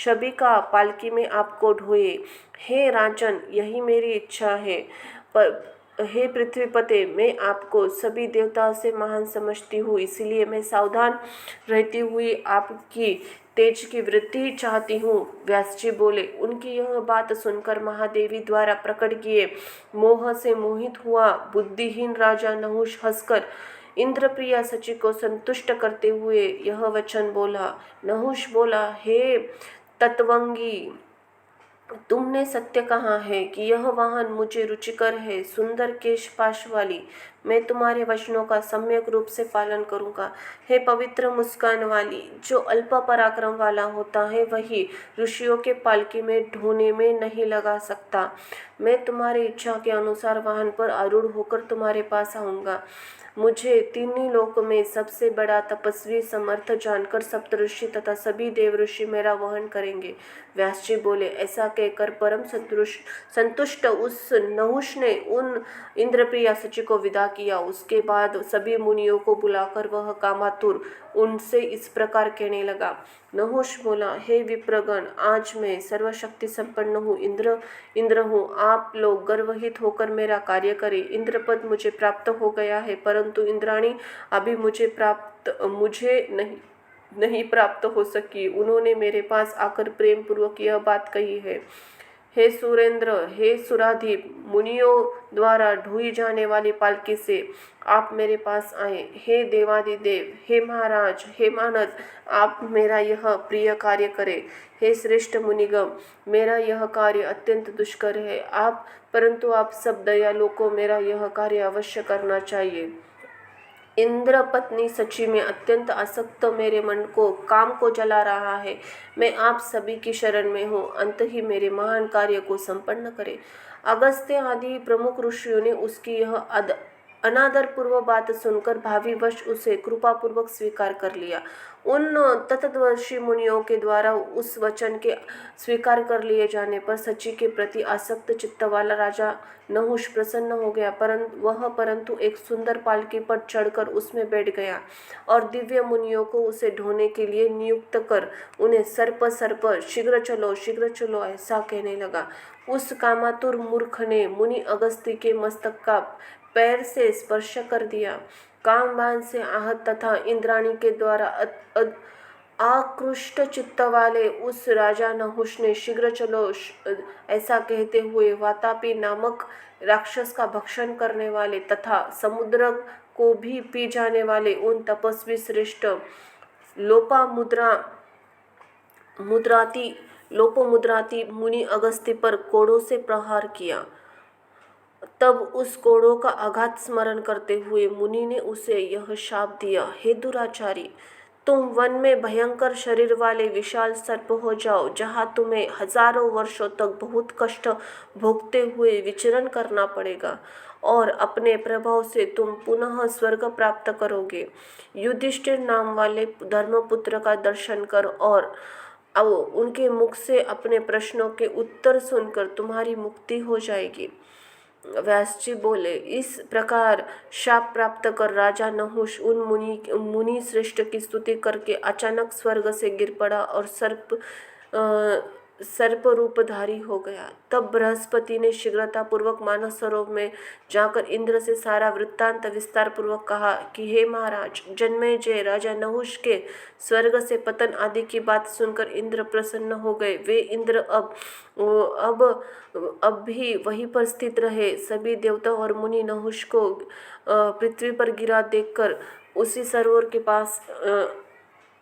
सभी का पालकी में आपको ढोए। हे राजन, यही मेरी इच्छा है। पर हे पृथ्वीपते, मैं आपको सभी देवताओं से महान समझती हूँ, इसलिए मैं सावधान रहती हुई आपकी तेज की वृद्धि चाहती हूँ। व्यास जी बोले, उनकी यह बात सुनकर महादेवी द्वारा प्रकट किए मोह से मोहित हुआ बुद्धिहीन राजा नहुष हंसकर इंद्रप्रिया सची को संतुष्ट करते हुए यह वचन बोला। नहुष बोला, हे तत्वंगी, तुमने सत्य कहा है कि यह वाहन मुझे रुचिकर है। सुंदर केश पाश वाली, मैं तुम्हारे वचनों का सम्यक रूप से पालन करूंगा। हे पवित्र मुस्कान वाली, जो अल्प पराक्रम वाला होता है वही ऋषियों के पालकी में ढोने में नहीं लगा सकता। मैं तुम्हारी इच्छा के अनुसार वाहन पर आरूढ़ होकर तुम्हारे पास आऊँगा। मुझे तीनों लोक में सबसे बड़ा तपस्वी समर्थ जानकर सप्तऋषि तथा सभी देव ऋषि मेरा वहन करेंगे। व्यास जी बोले, ऐसा कहकर परम संतुष्ट उस नहुष ने उन इंद्रप्रिया सची को विदा किया। उसके बाद सभी मुनियों को बुलाकर वह कामातुर उनसे इस प्रकार कहने लगा। नहुष बोला, हे विप्रगण, आज मैं सर्वशक्ति संपन्न हूँ, इंद्र हूँ। आप लोग गर्वहित होकर मेरा कार्य करें। इंद्रपद मुझे प्राप्त हो गया है, परंतु इंद्राणी अभी मुझे नहीं प्राप्त हो सकी। उन्होंने मेरे पास आकर प्रेम पूर्वक यह बात कही है। हे सुरेंद्र, हे सुराधीप, मुनियों द्वारा ढोई जाने वाली पालकी से आप मेरे पास आए। हे देवादिदेव, हे महाराज, हे मानद, आप मेरा यह प्रिय कार्य करें। हे श्रेष्ठ मुनिगम, मेरा यह कार्य अत्यंत दुष्कर है, परंतु आप सब दयालुओं को मेरा यह कार्य अवश्य करना चाहिए। इंद्र पत्नी सची में अत्यंत आसक्त मेरे मन को काम को जला रहा है। मैं आप सभी की शरण में हूँ, अंत ही मेरे महान कार्य को संपन्न करे। अगस्त्य आदि प्रमुख ऋषियों ने उसकी यह अनादर पूर्व बात सुनकर भावीवश उसे कृपापूर्वक स्वीकार कर लिया। उन तत्वदर्शी मुनियों के द्वारा उस वचन के स्वीकार कर लिए जाने पर सची के प्रति आसक्त चित्त वाला राजा नहुष प्रसन्न हो गया। परंतु एक सुंदर पालकी पर चढ़कर उसमें बैठ गया और दिव्य मुनियों को उसे ढोने के लिए नियुक्त कर उन्हें सर्प शीघ्र चलो ऐसा कहने लगा। उस कामातुर मूर्ख ने मुनि अगस्त्य के मस्तक का पैर से स्पर्श कर दिया। कामबाण से आहत तथा इंद्राणी के द्वारा आकृष्ट चित्त वाले उस राजा नहुष ने शीघ्र चलो ऐसा कहते हुए वातापी नामक राक्षस का भक्षण करने वाले तथा समुद्र को भी पी जाने वाले उन तपस्वी श्रेष्ठ लोपोमुद्राती मुनि अगस्त्य पर कोड़ों से प्रहार किया। तब उस कोड़ों का आघात स्मरण करते हुए मुनि ने उसे यह शाप दिया, हे दुराचारी, तुम वन में भयंकर शरीर वाले विशाल सर्प हो जाओ, जहाँ तुम्हें हजारों वर्षों तक बहुत कष्ट भोगते हुए विचरण करना पड़ेगा और अपने प्रभाव से तुम पुनः स्वर्ग प्राप्त करोगे। युधिष्ठिर नाम वाले धर्मपुत्र का दर्शन कर और उनके मुख से अपने प्रश्नों के उत्तर सुनकर तुम्हारी मुक्ति हो जाएगी। व्यास जी बोले, इस प्रकार शाप प्राप्त कर राजा नहुष उन मुनि श्रेष्ठ की स्तुति करके अचानक स्वर्ग से गिर पड़ा और सर्प रूपधारी हो गया। तब बृहस्पति ने शीघ्रता पूर्वक मानस सरोवर में जाकर इंद्र से सारा वृत्तांत विस्तार पूर्वक कहा कि हे महाराज, जन्मेजय राजा नहुष के स्वर्ग से पतन आदि की बात सुनकर इंद्र प्रसन्न हो गए। वे इंद्र अब भी वहीं पर स्थित रहे। सभी देवता और मुनि नहुष को पृथ्वी पर गिरा देखकर उसी सरोवर के पास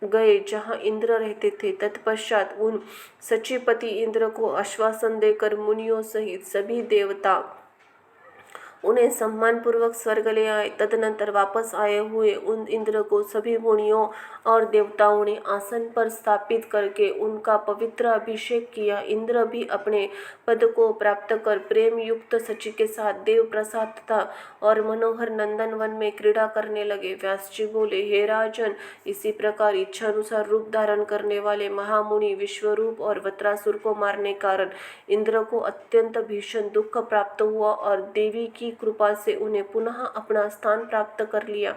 गए जहाँ इंद्र रहते थे। तत्पश्चात उन सचिपति इंद्र को आश्वासन देकर मुनियों सहित सभी देवता उन्हें सम्मान पूर्वक स्वर्ग ले आए। तदनंतर वापस आए हुए उन इंद्र को सभी मुनियों और देवताओं ने आसन पर स्थापित करके उनका पवित्र अभिषेक किया। इंद्र भी अपने पद को प्राप्त कर प्रेम युक्त सची के साथ देव प्रसाद तथा और मनोहर नंदन वन में क्रीड़ा करने लगे। व्यास जी बोले, हे राजन, इसी प्रकार इच्छानुसार रूप धारण करने वाले महामुनि विश्वरूप और वत्रासुर को मारने कारण इंद्र को अत्यंत भीषण दुख प्राप्त हुआ और देवी की कृपा से उन्हें पुनः अपना स्थान प्राप्त कर लिया।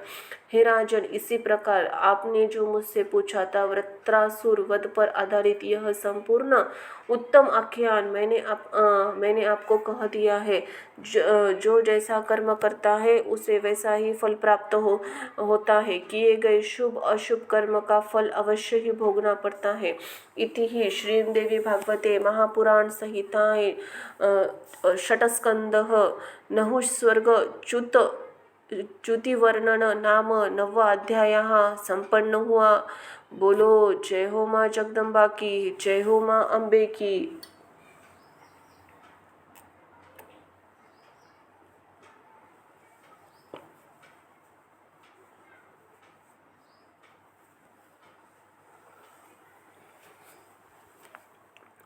हे राजन, इसी प्रकार आपने जो मुझसे पूछा था वृत्रासुर वध पर आधारित यह संपूर्ण उत्तम आख्यान मैंने आपको कह दिया है। जो जैसा कर्म करता है उसे वैसा ही फल प्राप्त होता है। किए गए शुभ अशुभ कर्म का फल अवश्य ही भोगना पड़ता है। इति ही श्रीदेवी भागवते महापुराण संहिताए षटस्कंदः नहुष स्वर्ग च्युति वर्णन नाम नववा अध्यायः संपन्न हुआ। बोलो जय हो माँ जगदम्बा की, जय हो माँ अम्बे की।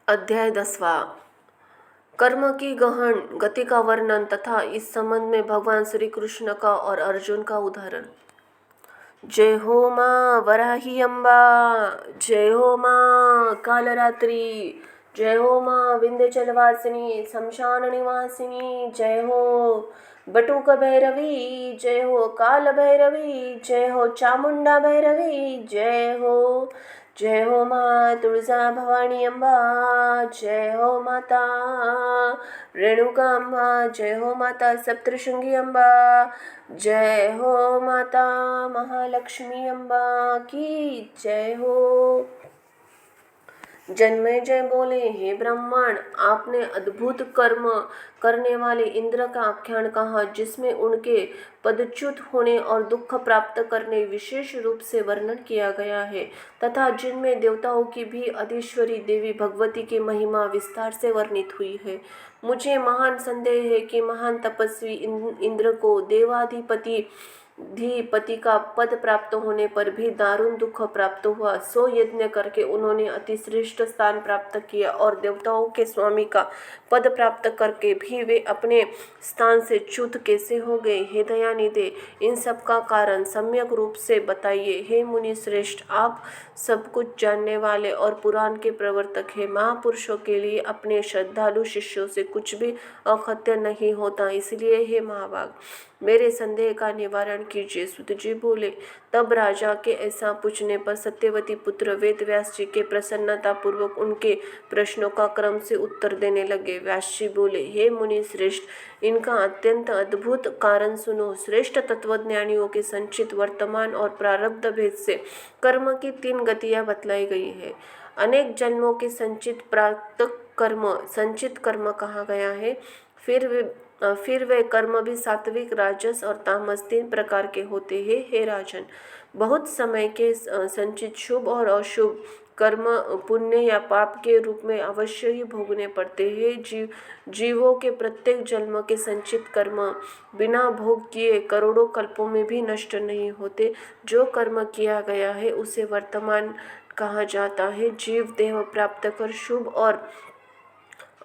अध्याय 10वां, कर्म की गहन गति का वर्णन तथा इस संबंध में भगवान श्री कृष्ण का और अर्जुन का उदाहरण। जय हो माँ वराही अम्बा, जय हो माँ कालरात्रि, जय हो माँ विंध्याचलवासिनी शमशान निवासिनी, जय हो बटुक भैरवी, जय हो काल भैरवी, जय हो चामुंडा भैरवी, जय हो माँ तुळजा भवानी अम्बा, जय हो माता रेणुका अम्बा, जय हो माता सप्तशृंगी अम्बा, जय हो माता महालक्ष्मी अम्बा की जय हो। जन्मेजय बोले, हे ब्राह्मण, आपने अद्भुत कर्म करने वाले इंद्र का आख्यान कहा, जिसमें उनके पदच्युत होने और दुख प्राप्त करने विशेष रूप से वर्णन किया गया है तथा जिनमें देवताओं की भी अधीश्वरी देवी भगवती की महिमा विस्तार से वर्णित हुई है। मुझे महान संदेह है कि महान तपस्वी इंद्र को देवाधिपति का पद प्राप्त होने पर भी दारुण दुख प्राप्त हुआ। सो यज्ञ करके उन्होंने अतिश्रेष्ठ स्थान प्राप्त किया और देवताओं के स्वामी का पद प्राप्त करके भी वे अपने स्थान से च्युत कैसे हो गए। हे दयानिधे, इन सब का कारण सम्यक रूप से बताइए। हे मुनि श्रेष्ठ, आप सब कुछ जानने वाले और पुराण के प्रवर्तक हैं। महापुरुषों के लिए अपने श्रद्धालु शिष्यों से कुछ भी अखत्य नहीं होता। इसलिए हे महाभाग, मेरे संदेह का निवारण कीजिए। सुत जी बोले। तब राजा के ऐसा पूछने पर सत्यवती पुत्र वेद व्यास जी के प्रसन्नता पूर्वक उनके प्रश्नों का क्रम से उत्तर देने लगे। व्यास जी बोले, हे मुनि श्रेष्ठ, इनका अत्यंत अद्भुत कारण सुनो। श्रेष्ठ तत्वज्ञानियों के संचित वर्तमान और प्रारब्ध भेद से कर्म की 3 गतियां बतलाई गई है। अनेक जन्मों के संचित प्राप्त कर्म संचित कर्म कहा गया है। फिर वे कर्म भी सात्विक, राजस और तामस 3 प्रकार के होते हैं। हे राजन, बहुत समय के संचित शुभ और अशुभ कर्म पुण्य या पाप के रूप में अवश्य ही भोगने पड़ते हैं। जीवों के प्रत्येक जन्म के संचित कर्म बिना भोग किए करोड़ों कल्पों में भी नष्ट नहीं होते। जो कर्म किया गया है उसे वर्तमान कहा जाता है। जीव देह प्राप्त कर शुभ और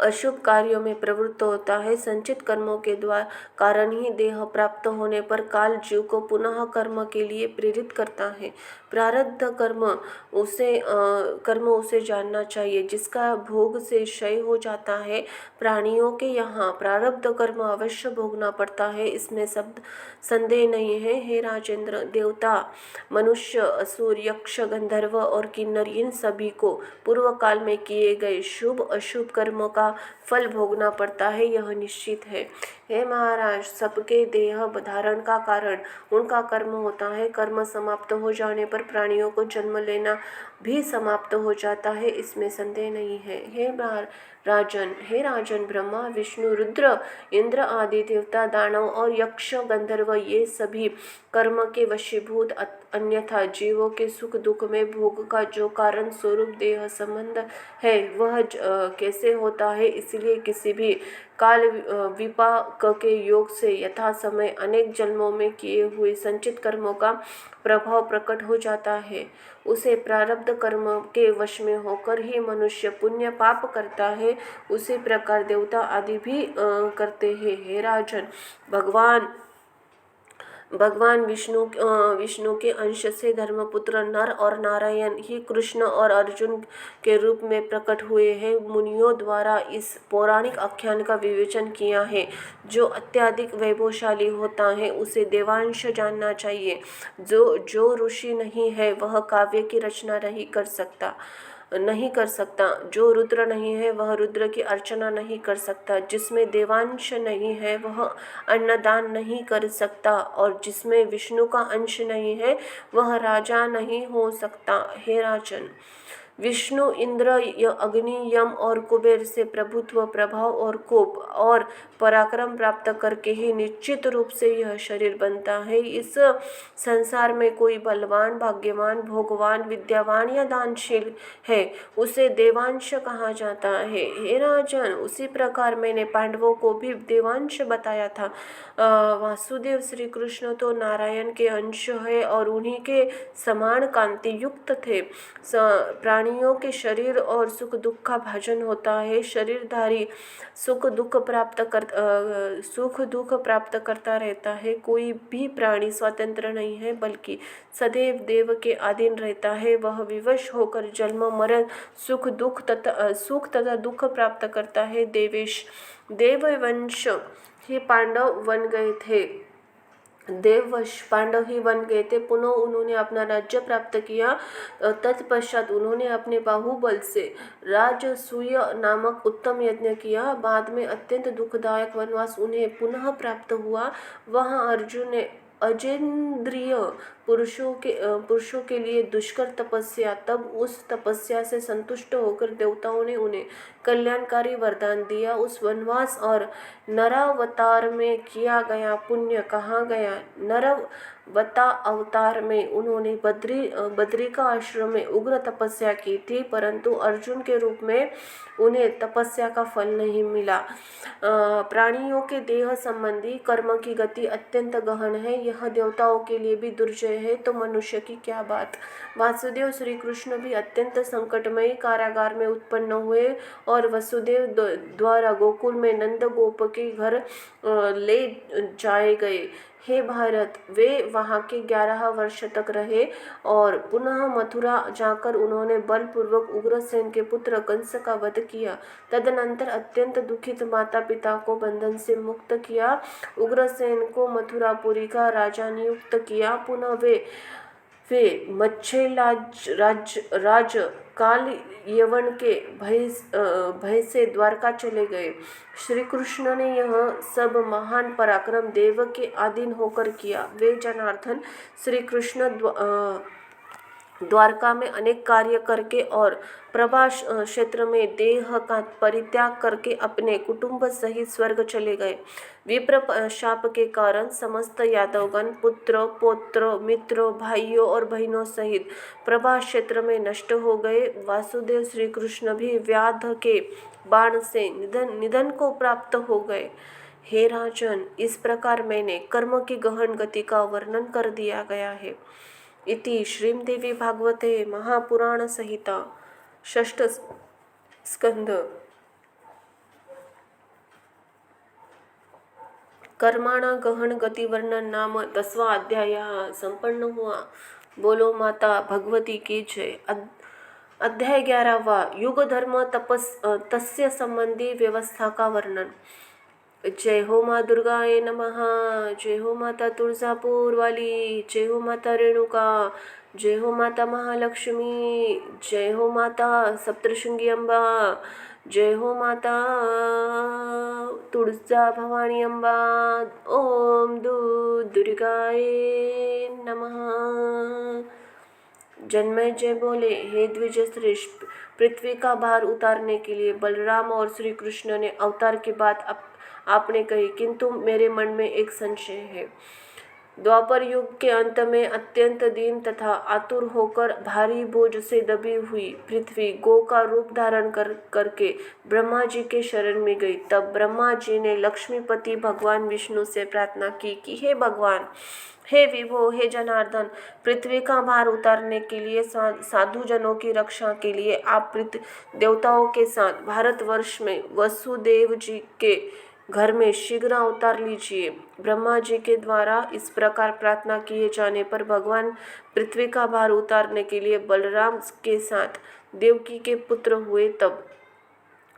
अशुभ कार्यों में प्रवृत्त होता है। संचित कर्मों के द्वारा कारण ही देह प्राप्त होने पर काल जीव को पुनः कर्म के लिए प्रेरित करता है। प्रारब्ध कर्म उसे जानना चाहिए जिसका भोग से क्षय हो जाता है। प्राणियों के यहाँ प्रारब्ध कर्म अवश्य भोगना पड़ता है, इसमें संदेह नहीं है। हे राजेंद्र, देवता, मनुष्य, असुर, यक्ष, गंधर्व और किन्नर, इन सभी को पूर्व काल में किए गए शुभ अशुभ कर्मों का फल भोगना पड़ता है, यह निश्चित है। हे महाराज, सबके देह धारण का कारण उनका कर्म होता है। कर्म समाप्त हो जाने पर प्राणियों को जन्म लेना भी समाप्त हो जाता है, इसमें संदेह नहीं है। हे राजन, ब्रह्मा, विष्णु, रुद्र, इंद्र आदि देवता, दानव और यक्ष, गंधर्व, ये सभी कर्म के वशीभूत, अन्यथा जीवों के सुख दुख में भोग का जो कारण स्वरूप देह संबंध है वह कैसे होता है। इसलिए किसी भी काल विपाक के योग से यथा समय अनेक जन्मों में किए हुए संचित कर्मों का प्रभाव प्रकट हो जाता है। उसे प्रारब्ध कर्म के वश में होकर ही मनुष्य पुण्य पाप करता है। उसी प्रकार देवता आदि भी करते हैं। हे राजन, भगवान विष्णु के अंश से धर्मपुत्र नर और नारायण ही कृष्ण और अर्जुन के रूप में प्रकट हुए हैं। मुनियों द्वारा इस पौराणिक आख्यान का विवेचन किया है। जो अत्यधिक वैभवशाली होता है उसे देवांश जानना चाहिए। जो ऋषि नहीं है वह काव्य की रचना नहीं कर सकता। जो रुद्र नहीं है वह रुद्र की अर्चना नहीं कर सकता। जिसमें देवांश नहीं है वह अन्नदान नहीं कर सकता, और जिसमें विष्णु का अंश नहीं है वह राजा नहीं हो सकता। हे राजन, विष्णु, इंद्र, अग्नि, यम और कुबेर से प्रभुत्व, प्रभाव और कोप और पराक्रम प्राप्त करके ही निश्चित रूप से यह शरीर बनता है। इस संसार में कोई बलवान, भाग्यवान, भोगवान, विद्यावान या दानशील है उसे देवांश कहा जाता है। हे राजन, उसी प्रकार मैंने पांडवों को भी देवांश बताया था। वासुदेव श्री कृष्ण तो नारायण के अंश है और उन्हीं के समान कांति युक्त थे। प्राणियों के शरीर और सुख दुख का भाजन होता है। शरीरधारी सुख दुख प्राप्त करता रहता है। कोई भी प्राणी स्वतंत्र नहीं है बल्कि सदैव देव के अधीन रहता है। वह विवश होकर जन्म मरण सुख तथा दुख प्राप्त करता है। देववंश ही पांडव बन गए थे। देववश पांडव ही बन गए थे। पुनः उन्होंने अपना राज्य प्राप्त किया। तत्पश्चात उन्होंने अपने बाहुबल से राजसूय नामक उत्तम यज्ञ किया। बाद में अत्यंत दुखदायक वनवास उन्हें पुनः प्राप्त हुआ। वहाँ अर्जुन ने अजेंद्रिय पुरुषों के लिए दुष्कर तपस्या, तब उस तपस्या से संतुष्ट होकर देवताओं ने उन्हें कल्याणकारी वरदान दिया। उस वनवास और नरावतार में किया गया पुण्य कहा गया। नरवता अवतार में उन्होंने बद्री का आश्रम में उग्र तपस्या की थी, परंतु अर्जुन के रूप में उन्हें तपस्या का फल नहीं मिला। प्राणियों के देह संबंधी कर्म की गति अत्यंत गहन है। यह देवताओं के लिए भी दुर्जय है तो मनुष्य की क्या बात। वासुदेव श्री कृष्ण भी अत्यंत संकटमयी कारागार में उत्पन्न हुए और वसुदेव द्वारा गोकुल में नंद गोप के घर ले जाए गए। हे भारत, वे वहाँ के 11 वर्ष तक रहे और पुनः मथुरा जाकर उन्होंने बलपूर्वक उग्रसेन के पुत्र कंस का वध किया। तदनंतर अत्यंत दुखित माता पिता को बंधन से मुक्त किया। उग्रसेन को मथुरापुरी का राजा नियुक्त किया। पुनः वे राज काल यवन के भय से द्वारका चले गए। श्री कृष्ण ने यह सब महान पराक्रम देव के अधीन होकर किया। वे जनार्दन श्री कृष्ण द्वारका में अनेक कार्य करके और प्रभास क्षेत्र में देह का परित्याग करके अपने कुटुंब सहित स्वर्ग चले गए। विप्र शाप के कारण समस्त यादवगण पुत्र पौत्र मित्र भाइयों और बहनों सहित प्रभास क्षेत्र में नष्ट हो गए। वासुदेव श्री कृष्ण भी व्याध के बाण से निधन को प्राप्त हो गए। हे राजन, इस प्रकार मैंने कर्म की गहन गति का वर्णन कर दिया गया है। इति श्रीमद्देवी भागवते महापुराण संहिता षष्ठ स्कंध कर्माणा गहन गति वर्णन नाम 10वां अध्याय संपन्न हुआ। बोलो माता भगवती की जय। अध्याय 11वां युग धर्म तस्य संबंधी व्यवस्था का वर्णन। जय हो माँ दुर्गाए नमः। जय हो माता तुळजापुर वाली। जय हो माता रेणुका। जय हो माता महालक्ष्मी। जय हो माता सप्तशृंगी अम्बा। जय हो माता तुळजा भवानी अम्बा। ओम दुर्गाए नमः। जन्मेजय बोले, हे द्विजश्रेष्ठ, पृथ्वी का भार उतारने के लिए बलराम और श्री कृष्ण ने अवतार की बात आपने कही, किंतु मेरे मन में एक संशय है। द्वापर युग के अंत में अत्यंत दीन तथा आतुर होकर भारी बोझ से दबी हुई पृथ्वी गौ का रूप धारण करके ब्रह्मा जी के शरण में गई। तब ब्रह्मा जी ने लक्ष्मीपति भगवान विष्णु से प्रार्थना की कि हे भगवान, हे विभो, हे जनार्दन, पृथ्वी का भार उतारने के लिए साधु जनों की रक्षा के लिए आप देवताओं के साथ भारतवर्ष में वसुदेव जी के घर में शीघ्र अवतार लीजिए। ब्रह्मा जी के द्वारा इस प्रकार प्रार्थना किए जाने पर भगवान पृथ्वी का भार उतारने के लिए बलराम के साथ देवकी के पुत्र हुए। तब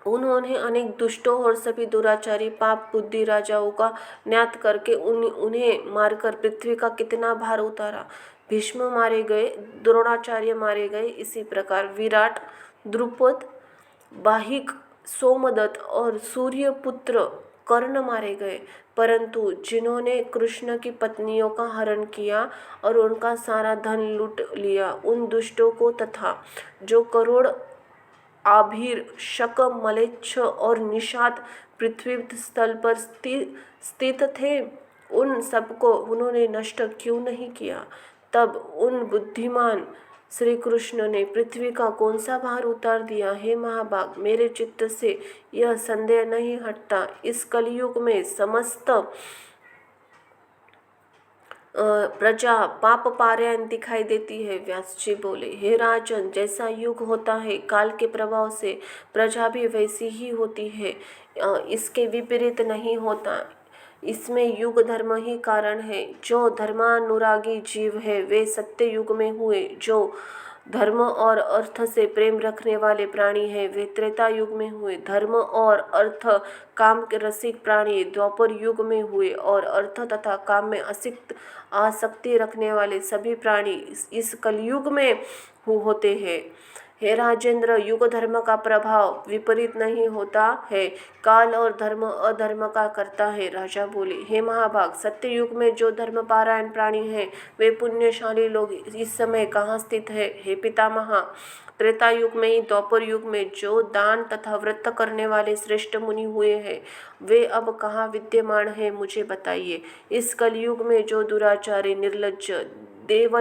उन्होंने अनेक दुष्टों और सभी दुराचारी पाप बुद्धि राजाओं का न्यात करके उन्हें मारकर पृथ्वी का कितना भार उतारा। भीष्म मारे गए, द्रोणाचार्य मारे गए, इसी प्रकार विराट, द्रुपद, बाहिक, सोमदत्त और सूर्यपुत्र कर्ण मारे गए। परंतु जिन्होंने कृष्ण की पत्नियों का हरण किया और उनका सारा धन लूट लिया, उन दुष्टों को तथा जो करोड़ आभीर, शक, मलेच्छ और निषाद पृथ्वी स्थल पर स्थित थे, उन सबको उन्होंने नष्ट क्यों नहीं किया। तब उन बुद्धिमान श्री कृष्ण ने पृथ्वी का कौन सा भार उतार दिया। हे महाभाग, मेरे चित्त से यह संदेह नहीं हटता। इस कलयुग में समस्त प्रजा पाप पारायण दिखाई देती है। व्यास जी बोले, हे राजन, जैसा युग होता है काल के प्रभाव से प्रजा भी वैसी ही होती है, इसके विपरीत नहीं होता। इसमें युग धर्म ही कारण है। जो धर्मानुरागी जीव है वे सत्य युग में हुए। जो धर्म और अर्थ से प्रेम रखने वाले प्राणी हैं वे त्रेता युग में हुए। धर्म और अर्थ काम के रसिक प्राणी द्वापर युग में हुए और अर्थ तथा काम में आसक्ति रखने वाले सभी प्राणी इस कलयुग में होते हैं। हे राजेंद्र, युग धर्म का प्रभाव विपरीत नहीं होता है। काल और धर्म अधर्म का करता है। राजा बोले, हे महाभाग, सत्य युग में जो धर्म पारायण प्राणी हैं वे पुण्यशाली लोग इस समय कहाँ स्थित है। हे पितामह, त्रेता युग में ही द्वापर युग में जो दान तथा व्रत करने वाले श्रेष्ठ मुनि हुए हैं वे अब कहाँ विद्यमान हैं, मुझे बताइए। इस कलयुग में जो दुराचारी, निर्लज्ज, देव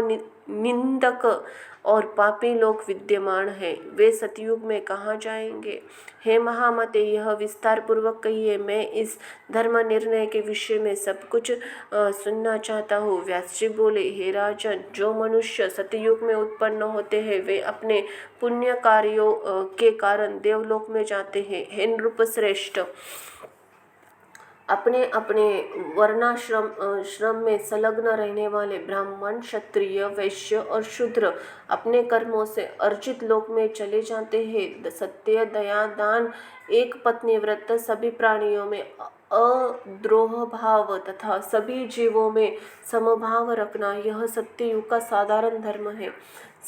निंदक और पापी लोग विद्यमान हैं वे सतयुग में कहाँ जाएंगे। हे महामते, यह विस्तार पूर्वक कहिए। मैं इस धर्म निर्णय के विषय में सब कुछ सुनना चाहता हूँ। व्यास जी बोले, हे राजन, जो मनुष्य सतयुग में उत्पन्न होते हैं वे अपने पुण्य कार्यों के कारण देवलोक में जाते हैं। हे नृप श्रेष्ठ, अपने अपने वर्णाश्रम श्रम में संलग्न रहने वाले ब्राह्मण, क्षत्रिय, वैश्य और शूद्र अपने कर्मों से अर्जित लोक में चले जाते हैं। सत्य, दया, दान, एक पत्नी व्रत, सभी प्राणियों में अद्रोह भाव तथा सभी जीवों में समभाव रखना, यह सत्ययुग का साधारण धर्म है।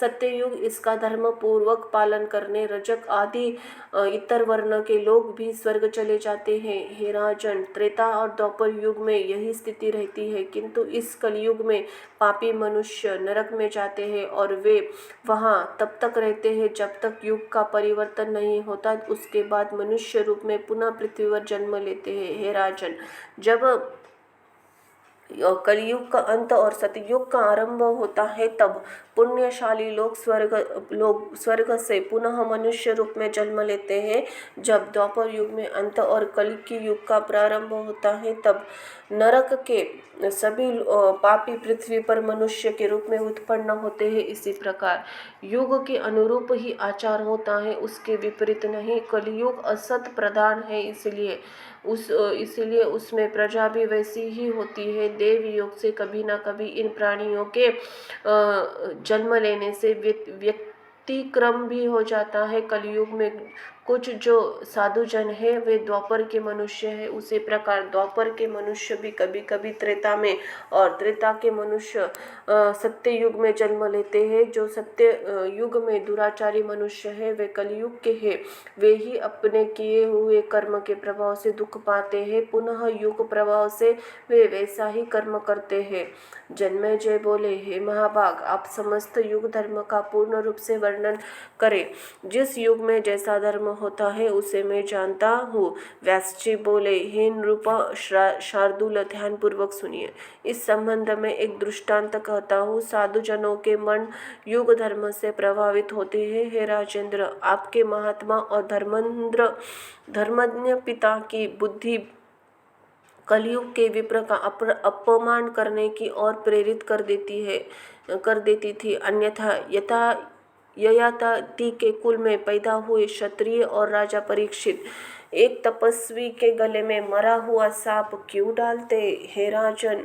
सत्ययुग इसका धर्म पूर्वक पालन करने रजक आदि इतर वर्ण के लोग भी स्वर्ग चले जाते हैं। हे राजन, त्रेता और द्वापर युग में यही स्थिति रहती है, किंतु इस कलयुग में पापी मनुष्य नरक में जाते हैं और वे वहाँ तब तक रहते हैं जब तक युग का परिवर्तन नहीं होता। उसके बाद मनुष्य रूप में पुनः पृथ्वी पर जन्म लेते हैं। हे राजन, जब कलयुग का अंत और सतयुग का आरंभ होता है तब पुण्यशाली लोग स्वर्ग से पुनः मनुष्य रूप में जन्म लेते हैं। जब द्वापर युग में अंत और कलयुग युग का प्रारंभ होता है तब नरक के सभी पापी पृथ्वी पर मनुष्य के रूप में उत्पन्न होते हैं। इसी प्रकार युग के अनुरूप ही आचार होता है, उसके विपरीत नहीं। कलयुग असत प्रधान है, इसलिए उसमें प्रजा भी वैसी ही होती है। देव योग से कभी ना कभी इन प्राणियों के जन्म लेने से व्यतिक्रम भी हो जाता है। कलयुग में कुछ जो साधु जन है वे द्वापर के मनुष्य है, उसी प्रकार द्वापर के मनुष्य भी कभी कभी त्रेता में और त्रेता के मनुष्य सत्य युग में जन्म लेते हैं। जो सत्य युग में दुराचारी मनुष्य है वे कलयुग के हैं, वे ही अपने किए हुए कर्म के प्रभाव से दुख पाते हैं। पुनः युग प्रभाव से वे वैसा ही कर्म करते हैं। जन्मेजय बोले, हे महाभाग, आप समस्त युग धर्म का पूर्ण रूप से वर्णन करें। जिस युग में जैसा धर्म होता है उसे मैं जानता हूँ। व्यासजी बोले, हे नृप शार्दूल, ध्यान पूर्वक सुनिए। इस संबंध में एक दृष्टांत कहता हूँ। साधु जनों के मन युग धर्म से प्रभावित होते हैं। हे राजेंद्र, आपके महात्मा और धर्मज्ञ पिता की बुद्धि कलयुग के विप्र का अपमान करने की ओर प्रेरित कर देती थी। अन्यथा ययाति के कुल में पैदा हुए क्षत्रिय और राजा परीक्षित एक तपस्वी के गले में मरा हुआ सांप क्यों डालते? हे राजन,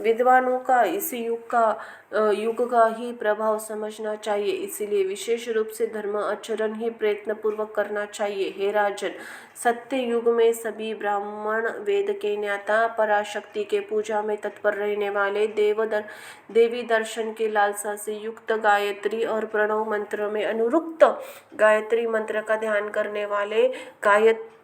विद्वानों का इस युग का ही प्रभाव समझना चाहिए, इसीलिए विशेष रूप से धर्म आचरण ही प्रयत्न पूर्वक करना चाहिए। हे राजन, सत्य युग में सभी ब्राह्मण वेद के ज्ञाता, पराशक्ति के पूजा में तत्पर रहने वाले, देवी दर्शन के लालसा से युक्त, गायत्री और प्रणव मंत्र में अनुरुक्त गायत्री मंत्र का ध्यान करने वाले, गायत्री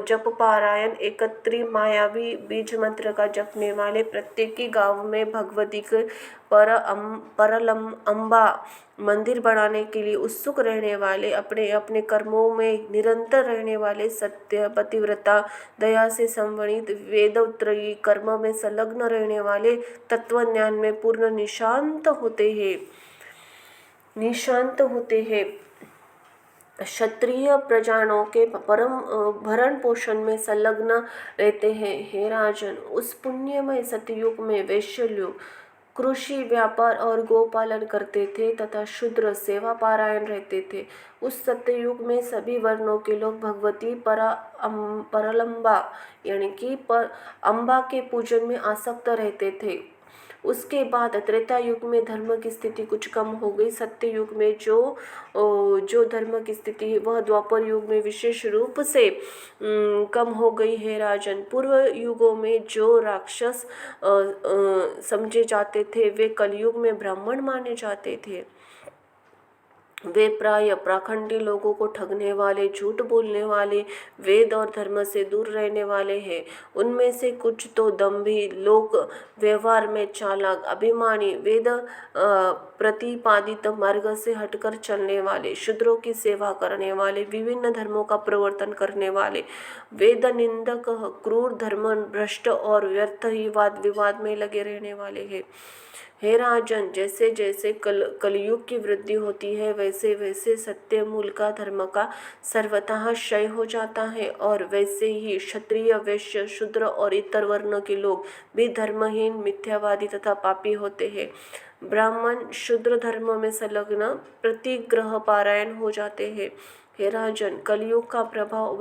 जप पारायण, एकत्री मायावी बीज मंत्र का जपने वाले, प्रत्येक गांव में भगवती के परलम्बा मंदिर बनाने के लिए उत्सुक रहने वाले, अपने अपने कर्मों में निरंतर रहने वाले, सत्य, पतिव्रता, दया से संवनित, वेदोत्तरी कर्म में संलग्न रहने वाले, तत्व ज्ञान में पूर्ण निशांत होते हैं, क्षत्रिय प्रजाओं के परम भरण पोषण में संलग्न रहते हैं। हे राजन, उस पुण्यमय सतयुग में वैश्य लोग कृषि, व्यापार और गोपालन करते थे तथा शूद्र सेवा पारायण रहते थे। उस सत्ययुग में सभी वर्णों के लोग भगवती परलम्बा यानी कि अम्बा के पूजन में आसक्त रहते थे। उसके बाद त्रेता युग में धर्म की स्थिति कुछ कम हो गई। सत्य युग में जो धर्म की स्थिति है वह द्वापर युग में विशेष रूप से कम हो गई है। राजन, पूर्व युगों में जो राक्षस समझे जाते थे वे कलयुग में ब्राह्मण माने जाते थे। वे प्राय पाखंडी लोगों को ठगने वाले, झूठ बोलने वाले, वेद और धर्म से दूर रहने वाले हैं। उनमें से कुछ तो दंभी लोग, व्यवहार में चालाक, अभिमानी, वेद प्रतिपादित मार्ग से हटकर चलने वाले, शूद्रों की सेवा करने वाले, विभिन्न धर्मों का प्रवर्तन करने वाले, वेद निंदक, क्रूर, धर्म भ्रष्ट और व्यर्थ ही वाद विवाद में लगे रहने वाले हैं। हे राजन, जैसे जैसे कलयुग की वृद्धि होती है वैसे वैसे सत्य मूल का धर्म का सर्वतः क्षय हो जाता है और वैसे ही क्षत्रिय, वैश्य, शूद्र और इतर वर्णों के लोग भी धर्महीन, मिथ्यावादी तथा पापी होते हैं। ब्राह्मण शूद्र धर्म में संलग्न प्रतिग्रह पारायण हो जाते हैं। हे राजन, कलयुग का प्रभाव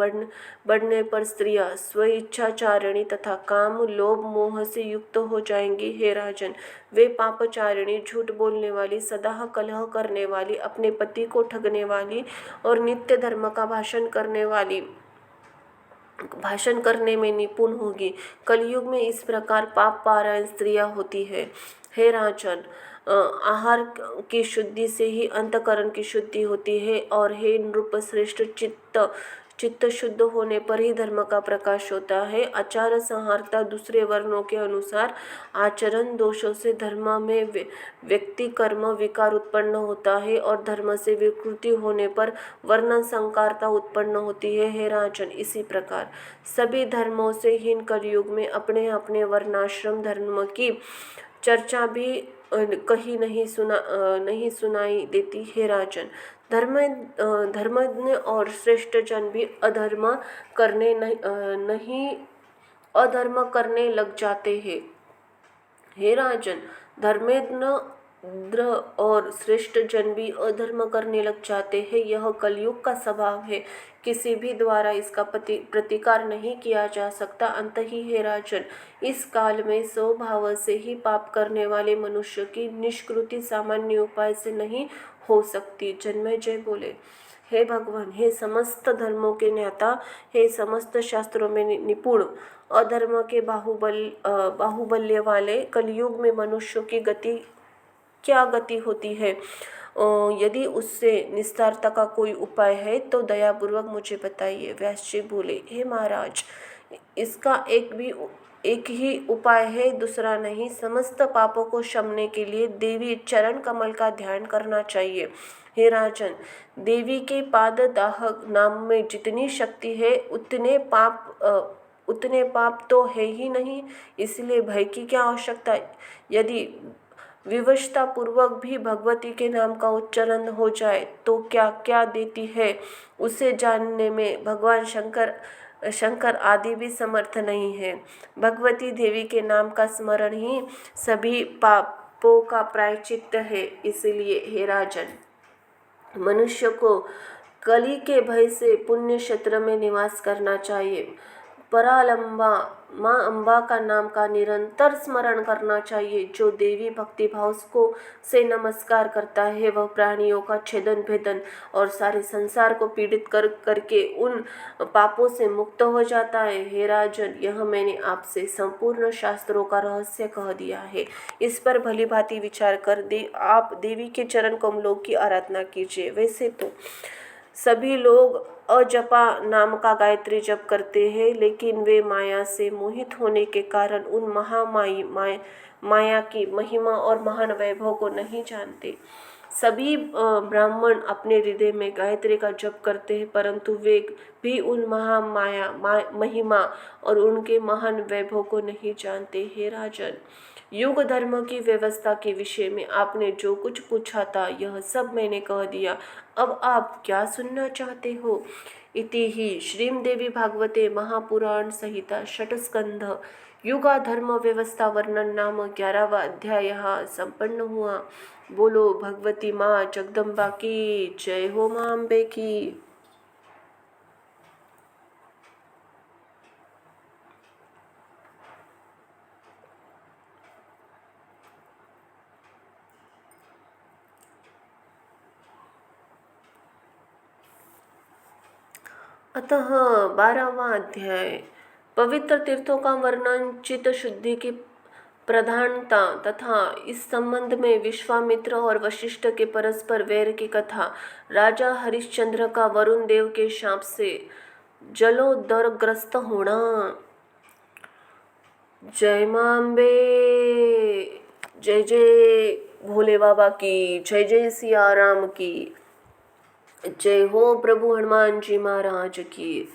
बढ़ने पर स्त्रियां स्वेच्छाचारिणी तथा काम लोभ मोह से युक्त हो जाएंगी। हे राजन, वे पापचारिणी, झूठ बोलने वाली, सदा कलह करने वाली, अपने पति को ठगने वाली और नित्य धर्म का भाषण करने में निपुण होगी। कलयुग में इस प्रकार पाप पारायण स्त्रियां होती है। हे राजन, आहार की शुद्धि से ही अंतकरण की शुद्धि होती है। और हे नृप श्रेष्ठ, चित्त शुद्ध होने पर ही धर्म का प्रकाश होता है। आचार संहारता दूसरे वर्णों के अनुसार आचरण दोषों से धर्म में व्यक्ति कर्म विकार उत्पन्न होता है और धर्म से विकृति होने पर वर्ण संकारता उत्पन्न होती है। हे राजन, इसी प्रकार सभी धर्मों से हीन कलयुग में अपने अपने वर्णाश्रम धर्म की चर्चा भी कहीं नहीं सुनाई देती। हे राजन, धर्मज्ञ और श्रेष्ठ जन भी अधर्म करने लग जाते हैं। हे राजन, धर्मेंद्र और श्रेष्ठ जन भी अधर्म करने लग जाते हैं। यह कलयुग का स्वभाव है, किसी भी द्वारा इसका प्रतिकार नहीं किया जा सकता। अंतहि हे राजन, इस काल में स्वभाव से ही पाप करने वाले मनुष्य की निष्कृति सामान्य उपाय से नहीं हो सकती। जन्मेजय बोले, हे भगवान, हे समस्त धर्मों के ज्ञाता, हे समस्त शास्त्रों में निपुण, अधर्म के बाहुबल्य वाले, कलयुग में मनुष्यों की क्या गति होती है? यदि उससे निस्तारता का कोई उपाय है तो दयापूर्वक मुझे बताइए। व्यास जी बोले, हे महाराज, इसका एक ही उपाय है, दूसरा नहीं। समस्त पापों को क्षमने के लिए देवी चरण कमल का ध्यान करना चाहिए। हे राजन, देवी के पाद दाह नाम में जितनी शक्ति है उतने पाप तो है ही नहीं, इसलिए भय की क्या आवश्यकता। यदि विवशता पूर्वक भी भगवती के नाम का उच्चारण हो जाए तो क्या क्या देती है, उसे जानने में भगवान शंकर आदि भी समर्थ नहीं है। भगवती देवी के नाम का स्मरण ही सभी पापों का प्रायश्चित्त है। इसलिए हे राजन, मनुष्य को कली के भय से पुण्य क्षेत्र में निवास करना चाहिए। परालंबा माँ अम्बा का नाम का निरंतर स्मरण करना चाहिए। जो देवी भक्ति भाव से नमस्कार करता है वह प्राणियों का छेदन भेदन और सारे संसार को पीड़ित करके उन पापों से मुक्त हो जाता है। हे राजन, यह मैंने आपसे संपूर्ण शास्त्रों का रहस्य कह दिया है। इस पर भली भांति विचार कर आप देवी के चरण कमलों की आराधना कीजिए। वैसे तो सभी लोग अजपा नाम का गायत्री जप करते हैं, लेकिन वे माया से मोहित होने के कारण उन माया की महिमा और महान वैभव को नहीं जानते। सभी ब्राह्मण अपने हृदय में गायत्री का जप करते हैं, परंतु वे भी उन महिमा और उनके महान वैभव को नहीं जानते। हे राजन, युग धर्म की व्यवस्था के विषय में आपने जो कुछ पूछा था यह सब मैंने कह दिया। अब आप क्या सुनना चाहते हो? इति ही श्रीमदेवी भागवते महापुराण संहिता षटस्कंध युगा धर्म व्यवस्था वर्णन नाम 11वां अध्याय संपन्न हुआ। बोलो भगवती माँ जगदम्बा की जय हो, माँ अम्बे की। अतः 12वां अध्याय पवित्र तीर्थों का वर्णन, चित्त शुद्धि की प्रधानता तथा इस संबंध में विश्वामित्र और वशिष्ठ के परस्पर वैर की कथा, राजा हरिश्चंद्र का वरुण देव के शाप से जलोदरग्रस्त होना। जय मां अम्बे, जय जय भोले बाबा की, जय जय सिया राम की, जय हो प्रभु हनुमान जी महाराज की,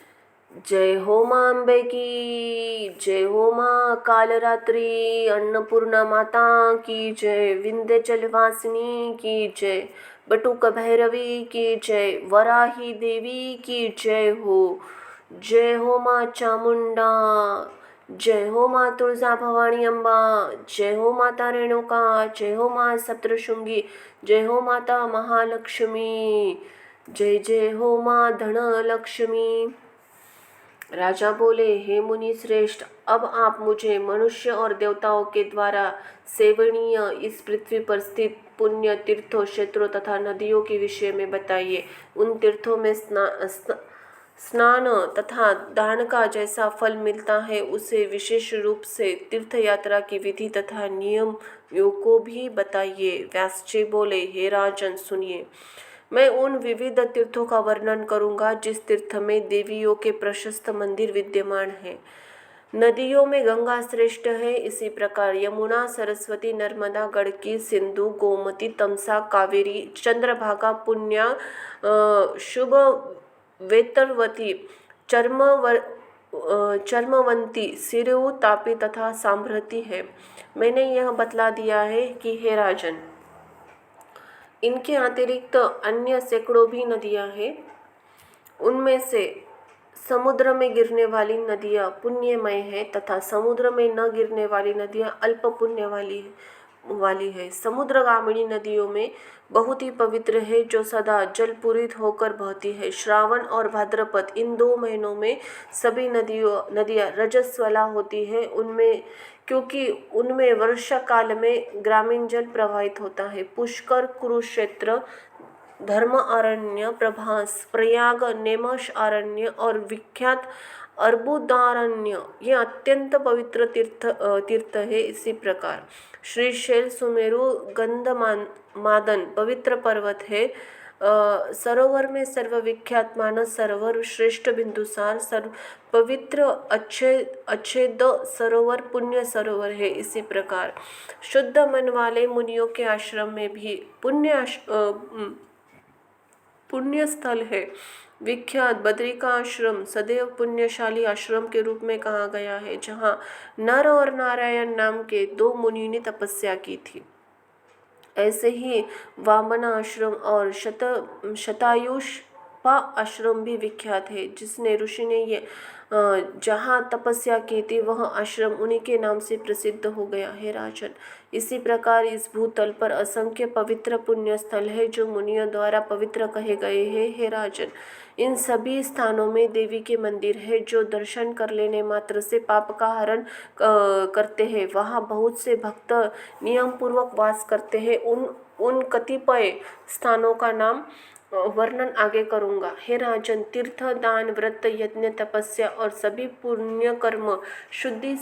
जय हो मां अम्बे की, जय हो मां कालरात्रि अन्नपूर्णा माता की जय, विंध्याचल वासिनी की जय, बटुक भैरवी की जय, वराही देवी की जय हो मां चामुंडा, जय हो मां तुळजा भवानी अम्बा, जय हो माता रेणुका, जय हो मां सप्तशृंगी, जय हो माता महालक्ष्मी, जय जय हो माँ धन लक्ष्मी। राजा बोले, हे मुनि श्रेष्ठ, अब आप मुझे मनुष्य और देवताओं के द्वारा सेवनीय इस पृथ्वी पर स्थित पुण्य तीर्थों, क्षेत्रों तथा नदियों के विषय में बताइए। उन तीर्थों में स्नान तथा दान का जैसा फल मिलता है, उसे विशेष रूप से तीर्थ यात्रा की विधि तथा नियमों को भी बताइए। व्यास जी बोले, हे राजन सुनिए, मैं उन विविध तीर्थों का वर्णन करूंगा जिस तीर्थ में देवियों के प्रशस्त मंदिर विद्यमान हैं। नदियों में गंगा श्रेष्ठ है, इसी प्रकार यमुना, सरस्वती, नर्मदा, गंडकी, सिंधु, गोमती, तमसा, कावेरी, चंद्रभागा, पुण्या, शुभ, वेतरवती, चर्मवंती, सिरु, तापी तथा सांभृति है। मैंने यह बतला दिया है कि हे राजन, इनके अतिरिक्त अन्य सैकड़ों भी नदियां हैं। उनमें से समुद्र में गिरने वाली नदियां पुण्यमय है तथा समुद्र में न गिरने वाली नदियां अल्प पुण्य वाली है। समुद्रगामिनी नदियों में बहुत ही पवित्र है, जो सदा जलपूरित होकर बहती है। श्रावण और भाद्रपद, इन 2 महीनों में सभी नदियां रजस्वला होती है, उनमें क्योंकि उनमें वर्षा काल में ग्रामीण जल प्रवाहित होता है। पुष्कर, कुरुक्षेत्र, धर्म अरण्य, प्रभास, प्रयाग, नेमश अरण्य और विख्यात अर्बुदारण्य ये अत्यंत पवित्र तीर्थ है। इसी प्रकार श्रीशैल, सुमेरु, गंधमादन पवित्र पर्वत है। सरोवर में सर्वविख्यात मानस सरोवर, श्रेष्ठ बिंदुसार सर्व पवित्र अच्छेद सरोवर पुण्य सरोवर है। इसी प्रकार शुद्ध मन वाले मुनियों के आश्रम में भी पुण्य स्थल है। विख्यात बद्रिका आश्रम सदैव पुण्यशाली आश्रम के रूप में कहा गया है, जहाँ नर और नारायण नाम के 2 मुनि ने तपस्या की थी। ऐसे ही वामना आश्रम और शतायुषपा आश्रम भी विख्यात है। जिसने ऋषि ने ये जहाँ तपस्या की थी, वह आश्रम उन्हीं के नाम से प्रसिद्ध हो गया है राजन। इसी प्रकार इस भूतल पर असंख्य पवित्र पुण्य स्थल है, जो मुनियों द्वारा पवित्र कहे गए हैं। हे राजन, इन सभी स्थानों में देवी के मंदिर है, जो दर्शन कर लेने मात्र से पाप का हरण करते हैं। वहाँ बहुत से भक्त नियम पूर्वक वास करते हैं। उन कतिपय स्थानों का नाम वर्णन आगे करूँगा। हे राजन, तीर्थ, दान, व्रत, यज्ञ, तपस्या और सभी पुण्य कर्म शुद्धि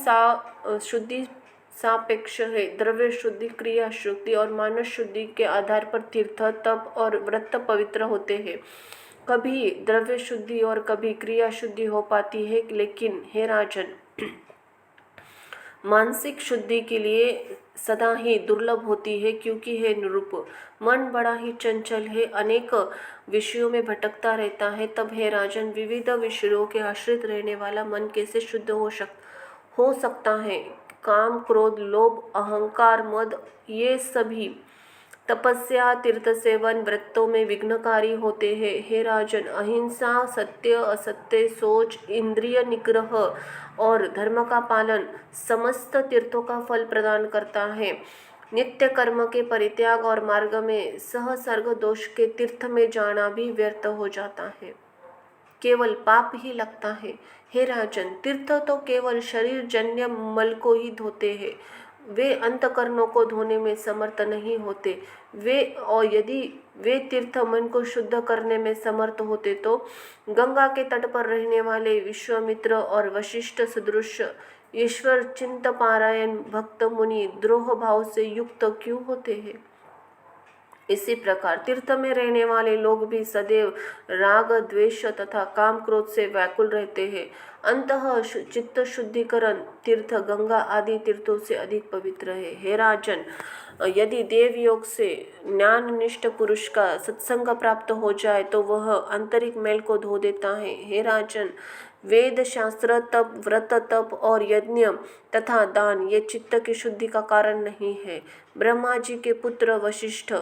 सापेक्ष है। द्रव्य शुद्धि, क्रिया शुद्धि और मानस शुद्धि के आधार पर तीर्थ, तप और व्रत पवित्र होते हैं। कभी द्रव्य शुद्धि और कभी क्रिया शुद्धि हो पाती है, लेकिन हे राजन, मानसिक शुद्धि के लिए सदा ही दुर्लभ होती है, क्योंकि हे नृप, मन बड़ा ही चंचल है, अनेक विषयों में भटकता रहता है। तब हे राजन, विविध विषयों के आश्रित रहने वाला मन कैसे शुद्ध हो सकता है? काम, क्रोध, लोभ, अहंकार, मद ये सभी तपस्या, तीर्थ सेवन, व्रतों में विघ्नकारी होते हैं। हे राजन, अहिंसा, सत्य, असत्य, सोच, इंद्रिय निग्रह और धर्म का पालन समस्त तीर्थों का फल प्रदान करता है। नित्य कर्म के परित्याग और मार्ग में सहसर्ग दोष के तीर्थ में जाना भी व्यर्थ हो जाता है, केवल पाप ही लगता है। हे राजन, तीर्थ तो केवल शरीर जन्य मल को ही धोते हैं, वे अंतकरणों को धोने में समर्थ नहीं होते। और यदि वे तीर्थ मन को शुद्ध करने में समर्थ होते, तो गंगा के तट पर रहने वाले विश्वामित्र और वशिष्ठ सदृश ईश्वर चिंत पारायण भक्त मुनि द्रोह भाव से युक्त क्यों होते हैं? इसी प्रकार तीर्थ में रहने वाले लोग भी सदैव राग, द्वेष तथा काम, क्रोध से व्याकुल रहते हैं। अंतः चित्त शुद्धिकरण तीर्थ गंगा आदि तीर्थों से अधिक पवित्र है। हे राजन, यदि देव योग से ज्ञान निष्ठ पुरुष का सत्संग प्राप्त हो जाए, तो वह आंतरिक मैल को धो देता है। हे राजन, वेद, शास्त्र, तप, व्रत, तप और यज्ञ तथा दान ये चित्त की शुद्धि का कारण नहीं है। ब्रह्मा जी के पुत्र वशिष्ठ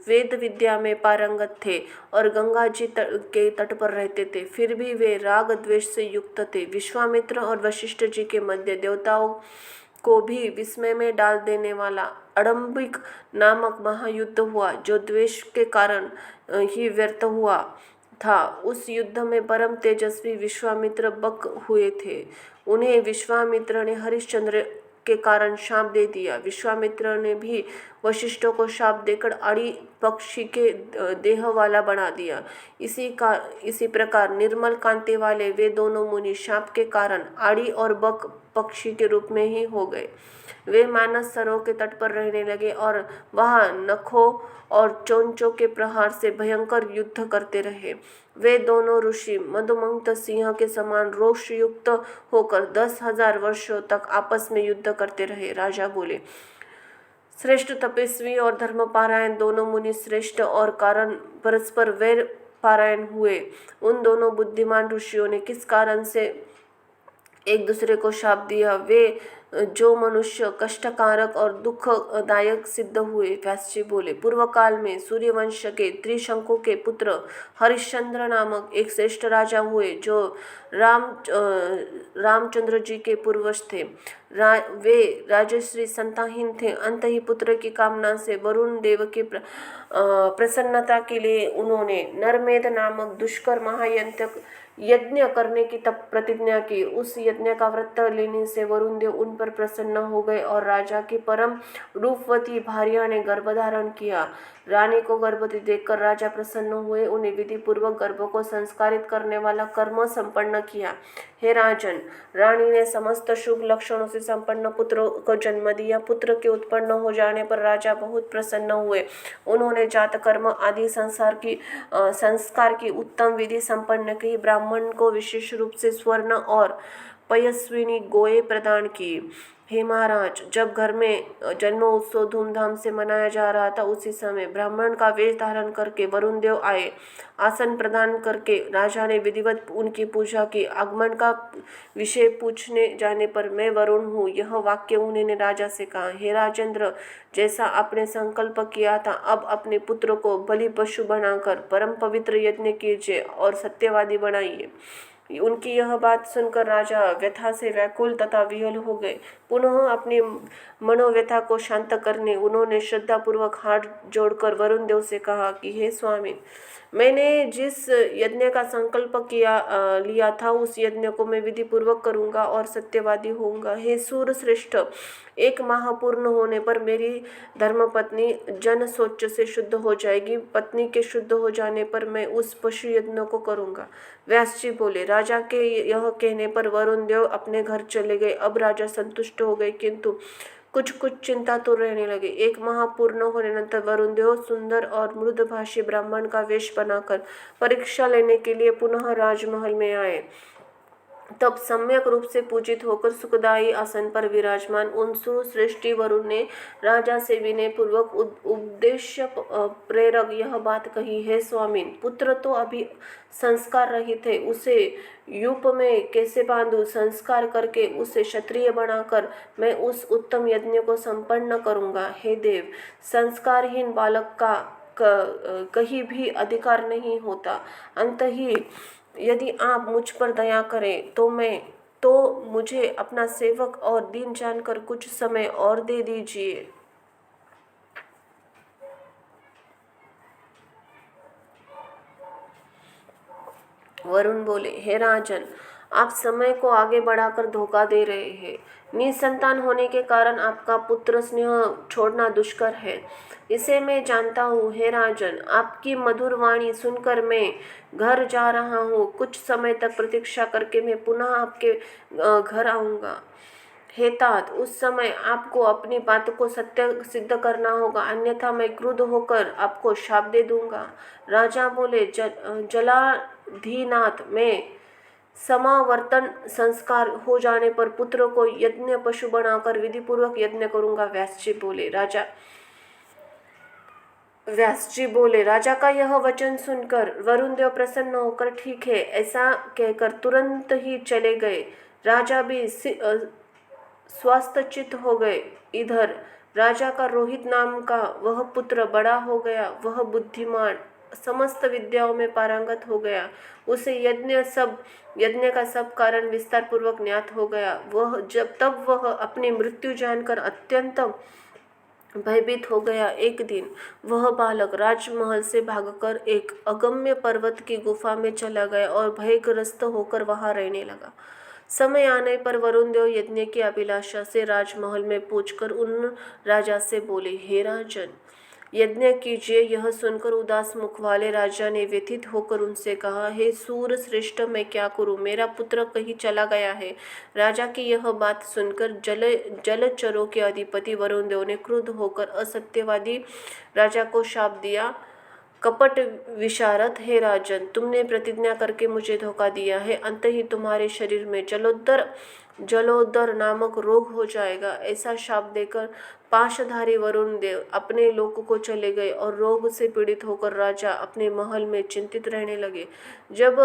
वेद विद्या में पारंगत थे और गंगा जी के तट पर रहते थे, फिर भी वे राग द्वेष से युक्त थे। विश्वामित्र और वशिष्ठ जी के मध्य देवताओं को भी विस्मय में डाल देने वाला अडम्बिक नामक महायुद्ध हुआ, जो द्वेष के कारण ही व्यर्थ हुआ था। उस युद्ध में परम तेजस्वी विश्वामित्र बक हुए थे। उन्हें विश्वामित्र ने हरिश्चंद्र के कारण शाप दे दिया। विश्वामित्र ने भी वशिष्ठों को शाप देकर आड़ी पक्षी के देह वाला बना दिया। इसी प्रकार निर्मल कांति वाले वे दोनों मुनि शाप के कारण आड़ी और बक पक्षी के रूप में ही हो गए। वे मानस सरोवर के तट पर रहने लगे और वहां नखों और चोंचों के प्रहार से भयंकर युद्ध करते रहे। वे दोनों ऋषि मदोन्मत्त सिंह के समान रोष युक्त होकर 10,000 वर्षों तक आपस में युद्ध करते रहे। राजा बोले, श्रेष्ठ तपस्वी और धर्मपारायण दोनों मुनि श्रेष्ठ और कारण परस्पर वैर पारायण हुए। उन दोनों बुद्धिमान ऋषियों ने किस कारण से एक दूसरे को शाप दिया, वे जो मनुष्य कष्टकारक और दुखदायक सिद्ध हुए। व्यास जी बोले, पूर्व काल में सूर्यवंश के त्रिशंकु के पुत्र हरिश्चंद्र नामक एक श्रेष्ठ राजा हुए, जो रामचंद्र जी के पूर्वज थे। वे राजश्री संतानहीन थे। अंत ही पुत्र की कामना से वरुण देव की प्रसन्नता के लिए उन्होंने नरमेध नामक दुष्कर यज्ञ करने की तप प्रतिज्ञा की। उस यज्ञ का व्रत लेने से वरुण देव उन पर प्रसन्न हो गए और राजा की परम रूपवती भार्या ने गर्भ धारण किया। रानी को गर्भवती देखकर राजा प्रसन्न हुए। उन्हें विधि पूर्वक गर्भ को संस्कारित करने वाला कर्म संपन्न किया। हे राजन, रानी ने समस्त शुभ लक्षणों से संपन्न पुत्र को जन्म दिया। पुत्र के उत्पन्न हो जाने पर राजा बहुत प्रसन्न हुए। उन्होंने जात कर्म आदि संस्कार की उत्तम विधि संपन्न की। ब्राह्मण को विशेष रूप से स्वर्ण और पयस्विनी गोए प्रदान की। हे महाराज, जब घर में जन्म उत्सव धूमधाम से मनाया जा रहा था, उसी समय ब्राह्मण का वेश धारण करके वरुण देव आए। आसन प्रदान करके राजा ने विधिवत उनकी पूजा की। आगमन का विषय पूछने जाने पर, मैं वरुण हूँ, यह वाक्य उन्होंने राजा से कहा। हे राजेंद्र, जैसा आपने संकल्प किया था, अब अपने पुत्र को बलि पशु बनाकर परम पवित्र यज्ञ कीजिए और सत्यवादी बनाइए। उनकी यह बात सुनकर राजा व्यथा से व्याकुल तथा विह्वल हो गए। पुनः अपनी मनोव्यथा को शांत करने उन्होंने श्रद्धापूर्वक हाथ जोड़कर वरुण देव से कहा कि हे स्वामी, मैंने जिस यज्ञ का संकल्प लिया था, उस यज्ञ को मैं विधि पूर्वक करूंगा और सत्यवादी होऊंगा। हे सूर श्रेष्ठ, एक माह पूर्ण होने पर मेरी धर्मपत्नी जन शौच से शुद्ध हो जाएगी। पत्नी के शुद्ध हो जाने पर मैं उस पशु यज्ञ को करूंगा। व्यास जी बोले, राजा के यह कहने पर वरुण देव अपने घर चले गए। अब राजा संतुष्ट हो गए, किंतु कुछ चिंता तो रहने लगे। एक माह पूर्ण होने नंतर वरुण देव सुंदर और मृदभाषी ब्राह्मण का वेश बनाकर परीक्षा लेने के लिए पुनः राजमहल में आए। तब सम्यक रूप से पूजित होकर सुखदायी आसन पर विराजमान उन सुश्रेष्ठ वरुण ने राजा से विनय पूर्वक उद्देश्य प्रेरक यह बात कही, है स्वामी, पुत्र तो अभी संस्कार रहित है, उसे यूप में कैसे बांधूं? संस्कार करके उसे क्षत्रिय बनाकर मैं उस उत्तम यज्ञ को संपन्न करूंगा। हे देव, संस्कारहीन बालक का कहीं भी अधिकार नहीं होता। अंत ही यदि आप मुझ पर दया करें तो मुझे अपना सेवक और दीन जानकर कुछ समय और दे दीजिए। वरुण बोले, हे राजन, आप समय को आगे बढ़ाकर धोखा दे रहे हैं। निसंतान होने के कारण आपका पुत्र स्नेह छोड़ना दुष्कर है, इसे मैं जानता हूँ। हे राजन, आपकी मधुर वाणी सुनकर मैं घर जा रहा हूँ। कुछ समय तक प्रतीक्षा करके मैं पुनः आपके घर आऊँगा। हे तात, उस समय आपको अपनी बात को सत्य सिद्ध करना होगा, अन्यथा मैं क्रुद्ध होकर आपको शाप दे दूंगा। राजा बोले, जलाधिनाथ, मैं समावर्तन संस्कार हो जाने पर पुत्र को यज्ञ पशु बनाकर विधि पूर्वक यज्ञ करूंगा। व्यास जी बोले, राजा का यह वचन सुनकर वरुण देव प्रसन्न होकर ठीक है ऐसा कहकर तुरंत ही चले गए। राजा भी स्वस्थचित्त हो गए। इधर राजा का रोहित नाम का वह पुत्र बड़ा हो गया। वह बुद्धिमान समस्त विद्याओं में पारंगत हो गया। उसे यज्ञ का सब कारण विस्तार पूर्वक ज्ञात हो गया। तब वह अपनी मृत्यु जानकर अत्यंत भयभीत हो गया। एक दिन वह बालक राजमहल से भागकर एक अगम्य पर्वत की गुफा में चला गया और भयग्रस्त होकर वहां रहने लगा। समय आने पर वरुण देव यज्ञ की अभिलाषा से राजमहल में पहुंचकर उन राजा से बोले, हे राजन, यज्ञ कीजिए। यह सुनकर उदास मुख वाले राजा ने व्यथित होकर उनसे कहा, हे सूर श्रेष्ठ, मैं क्या करूं? मेरा पुत्र कहीं चला गया है। राजा की यह बात सुनकर जलचरों के अधिपति वरुण देव ने क्रुद्ध होकर असत्यवादी राजा को शाप दिया। कपट विशारद, हे राजन, तुमने प्रतिज्ञा करके मुझे धोखा दिया है। अंत ही तुम्हारे शरीर में जलोदर नामक रोग हो जाएगा। ऐसा शाप देकर पाशधारी वरुण देव अपने लोक को चले गए और रोग से पीड़ित होकर राजा अपने महल में चिंतित रहने लगे। जब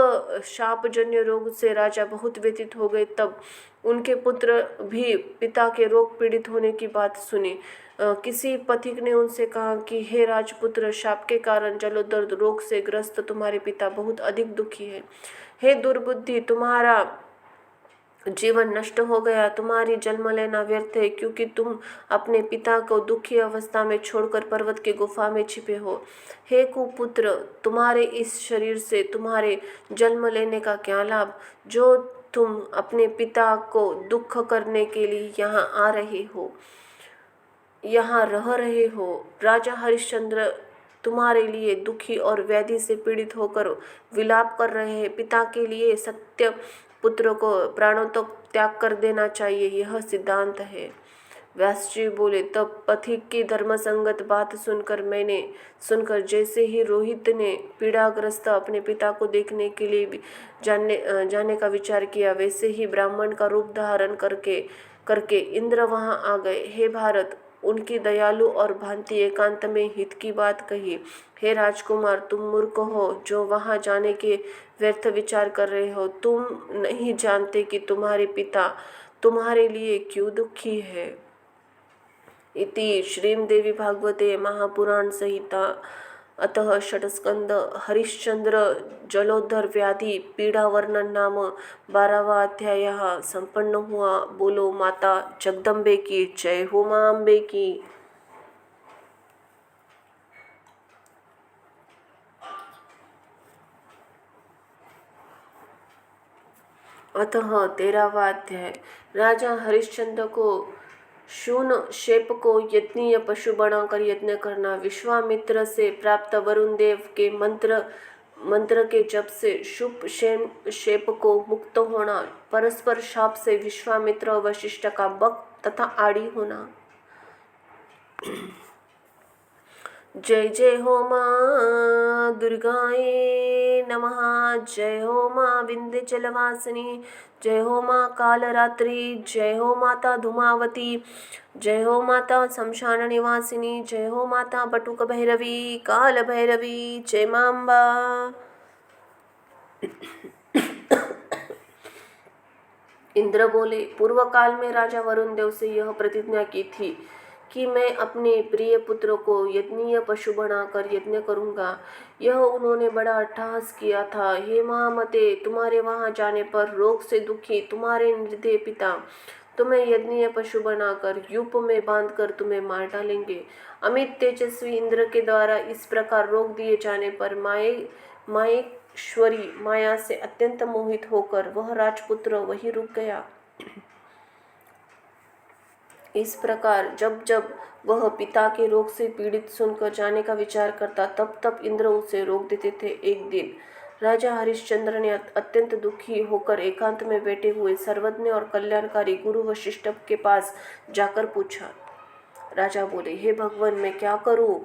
शापजन्य रोग से राजा बहुत व्यथित हो गए, तब उनके पुत्र भी पिता के रोग पीड़ित होने की बात सुनी। किसी पथिक ने उनसे कहा कि हे राजपुत्र, शाप के कारण जलोदर रोग से ग्रस्त तुम्हारे पिता बहुत अधिक दुखी है। हे दुर्बुद्धि, तुम्हारा जीवन नष्ट हो गया। तुम्हारी जन्म लेना व्यर्थ है, क्योंकि तुम अपने पिता को दुखी अवस्था में छोड़कर पर्वत की गुफा में छिपे हो। हे कुपुत्र, तुम्हारे इस शरीर से तुम्हारे जन्म लेने का क्या लाभ, जो तुम अपने पिता को दुख करने के लिए यहाँ रह रहे हो। राजा हरिश्चंद्र तुम्हारे लिए दुखी और व्याधि से पीड़ित होकर विलाप कर रहे हैं। पिता के लिए सत्य पुत्र को प्राणों तक त्याग कर देना चाहिए, यह सिद्धांत है। व्यास जी बोले, तब पथिक की धर्मसंगत बात सुनकर जैसे ही रोहित ने पीड़ाग्रस्त अपने पिता को देखने के लिए जाने का विचार किया, वैसे ही ब्राह्मण का रूप धारण करके इंद्र वहां आ गए। हे भारत, उनकी दयालु और भांति एकांत में हित की बात कही। हे राजकुमार, तुम मूर्ख हो जो वहां जाने के व्यर्थ विचार कर रहे हो। तुम नहीं जानते कि तुम्हारे पिता तुम्हारे लिए क्यों दुखी है। इति श्रीमद्देवी भागवते महापुराण संहिता अतः षट्स्कंद हरिश्चंद्र जलोदर व्याधि पीड़ा वर्णन नाम 12वां अध्याय संपन्न हुआ। बोलो माता जगदम्बे की जय। हो मां अम्बे की। अतः 13वां अध्याय। राजा हरिश्चंद्र को शून शेप को यज्ञीय पशु बनाकर यज्ञ करना, विश्वामित्र से प्राप्त वरुण देव के मंत्र के जप से शुभ शेप को मुक्त होना, परस्पर शाप से विश्वामित्र और वशिष्ठ का बक तथा आड़ी होना। जय जय हो माँ दुर्गाए नमः। जय हो माँ विंध्याचलवासिनी। जय हो माँ कालरात्रि। जय हो माता धूमावती। जय हो माता शमशान निवासिनी। जय हो माता बटुक भैरवी काल भैरवी। जय माँ अम्बा। इंद्र बोले, पूर्व काल में राजा वरुण देव से यह प्रतिज्ञा की थी कि मैं अपने प्रिय पुत्र को यज्ञीय पशु बनाकर यज्ञ करूंगा। यह उन्होंने बड़ा अट्टहास किया था। हे महामते, तुम्हारे वहां जाने पर रोग से दुखी तुम्हारे निर्दय पिता तुम्हें यज्ञीय पशु बनाकर यूप में बांधकर तुम्हें मार डालेंगे। अमित तेजस्वी इंद्र के द्वारा इस प्रकार रोक दिए जाने पर माहेश्वरी माया से अत्यंत मोहित होकर वह राजपुत्र वहीं रुक गया। इस प्रकार जब जब वह पिता के रोग से पीड़ित सुनकर जाने का विचार करता, तब तब इंद्र उसे रोक देते थे। एक दिन राजा हरिश्चंद्र ने अत्यंत दुखी होकर एकांत में बैठे हुए सर्वज्ञ और कल्याणकारी गुरु वशिष्ठ के पास जाकर पूछा। राजा बोले, हे भगवान, मैं क्या करूं?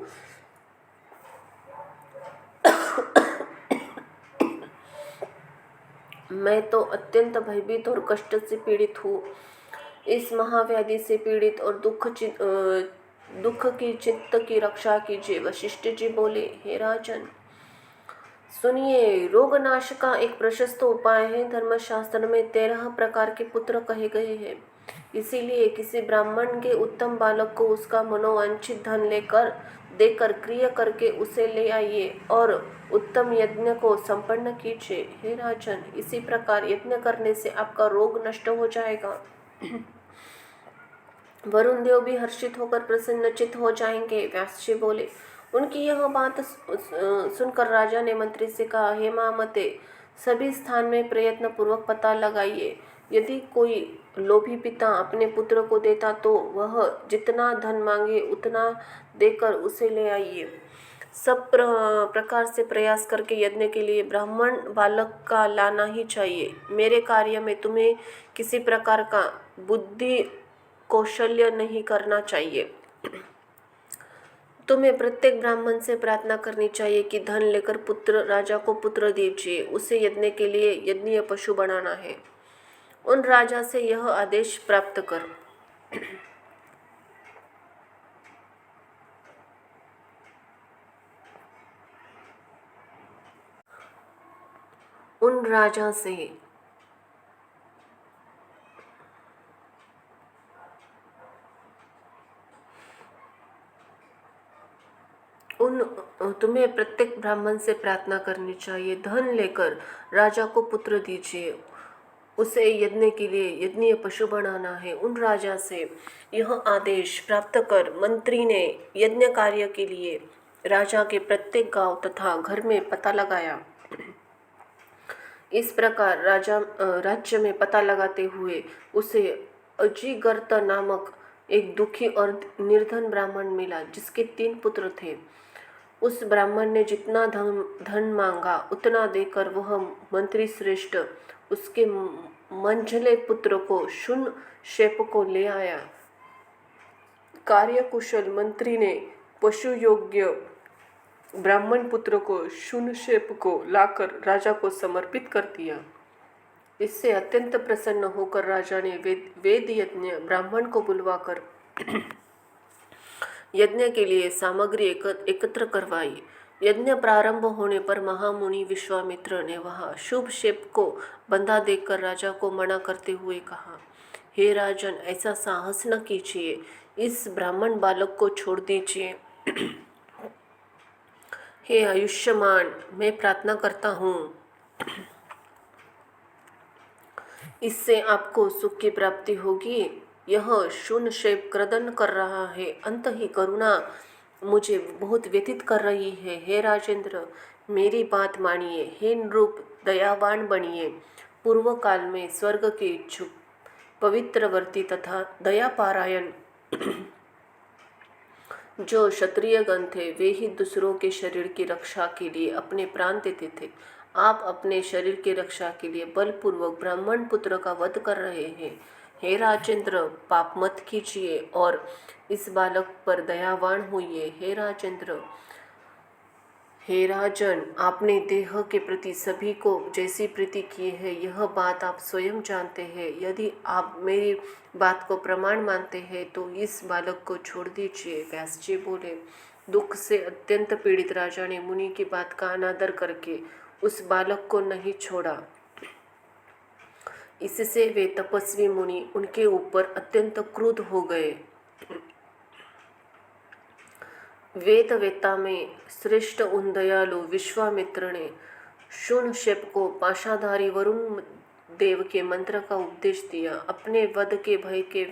मैं तो अत्यंत भयभीत और कष्ट से पीड़ित हूँ। इस महाव्याधि से पीड़ित और दुख की चित्त की रक्षा कीजिए। वशिष्ठ जी बोले, हे राजन, सुनिए, रोग नाश का एक प्रशस्त उपाय है। धर्मशास्त्र में 13 प्रकार के पुत्र कहे गए हैं। इसीलिए किसी ब्राह्मण के उत्तम बालक को उसका मनोवांछित धन देकर क्रिया करके उसे ले आइए और उत्तम यज्ञ को संपन्न कीजिए। हे राजन, इसी प्रकार यज्ञ करने से आपका रोग नष्ट हो जाएगा। वरुण देव भी हर्षित होकर प्रसन्नचित हो जाएंगे। व्यास जी बोले। उनकी यह बात सुनकर राजा ने मंत्री से कहा, हे महामते, सभी स्थान में प्रयत्न पूर्वक पता लगाइए। यदि कोई लोभी पिता अपने पुत्र को देता तो वह जितना धन मांगे उतना देकर उसे ले आइए। सब प्रकार से प्रयास करके यज्ञ के लिए ब्राह्मण बालक का लाना ही चाहिए। मेरे कार्य में तुम्हें किसी प्रकार का बुद्धि कौशल्य नहीं करना चाहिए। तुम्हें प्रत्येक ब्राह्मण से प्रार्थना करनी चाहिए कि धन लेकर राजा को पुत्र दीजिए, उसे यज्ञ के लिए यज्ञीय पशु बनाना है। उन राजा से यह आदेश प्राप्त कर। उन राजा से तुम्हें प्रत्येक ब्राह्मण से प्रार्थना करनी चाहिए, धन लेकर राजा को पुत्र दीजिए, उसे यज्ञ के लिए यज्ञीय पशु बनाना है। उन राजा से यह आदेश प्राप्त कर मंत्री ने यज्ञ कार्य के लिए राजा के प्रत्येक गांव तथा घर में पता लगाया। इस प्रकार राज्य में पता लगाते हुए उसे अजिगर्त नामक एक दुखी और निर्धन ब्राह्मण मिला, जिसके 3 पुत्र थे। उस ब्राह्मण ने जितना धन मांगा उतना देकर वह मंत्री श्रेष्ठ उसके मंझले पुत्र को शून शेप को ले आया। कार्यकुशल मंत्री ने पशु योग्य ब्राह्मण पुत्र को शून शेप को लाकर राजा को समर्पित कर दिया। इससे अत्यंत प्रसन्न होकर राजा ने वेद यज्ञ ब्राह्मण को बुलवाकर यज्ञ के लिए सामग्री एकत्र करवाई। यज्ञ प्रारंभ होने पर महामुनि विश्वामित्र ने वहां शुभ शेप को बंधा देखकर राजा को मना करते हुए कहा, हे राजन, ऐसा साहस न कीजिए, इस ब्राह्मण बालक को छोड़ दीजिए। हे आयुष्मान, मैं प्रार्थना करता हूँ, इससे आपको सुख की प्राप्ति होगी। यह शून्य शेप क्रदन कर रहा है, अंत ही करुणा मुझे बहुत व्यथित कर रही है। हे राजेंद्र, मेरी बात मानिए। हे नृप, दयावान बनिए। पूर्व काल में स्वर्ग के इच्छुक पवित्रवर्ती तथा दयापारायण जो क्षत्रियगण थे, वे ही दूसरों के शरीर की रक्षा के लिए अपने प्राण देते थे। आप अपने शरीर की रक्षा के लिए बलपूर्वक ब्राह्मण पुत्र का वध कर रहे हैं। हे राजेंद्र, पाप मत कीजिए और इस बालक पर दयावान होइए। हे राजन, आपने देह के प्रति सभी को जैसी प्रीति की है, यह बात आप स्वयं जानते हैं। यदि आप मेरी बात को प्रमाण मानते हैं तो इस बालक को छोड़ दीजिए। व्यास जी बोले। दुख से अत्यंत पीड़ित राजा ने मुनि की बात का अनादर करके उस बालक को नहीं छोड़ा। इससे वे तपस्वी मुनि उनके ऊपर अत्यंत क्रुद्ध हो गए। वेदवेत्ता में श्रेष्ठ उन दयालु विश्वामित्र ने शून्यशेप को पाशाधारी वरुण देव के मंत्र का उपदेश दिया। अपने वध के भय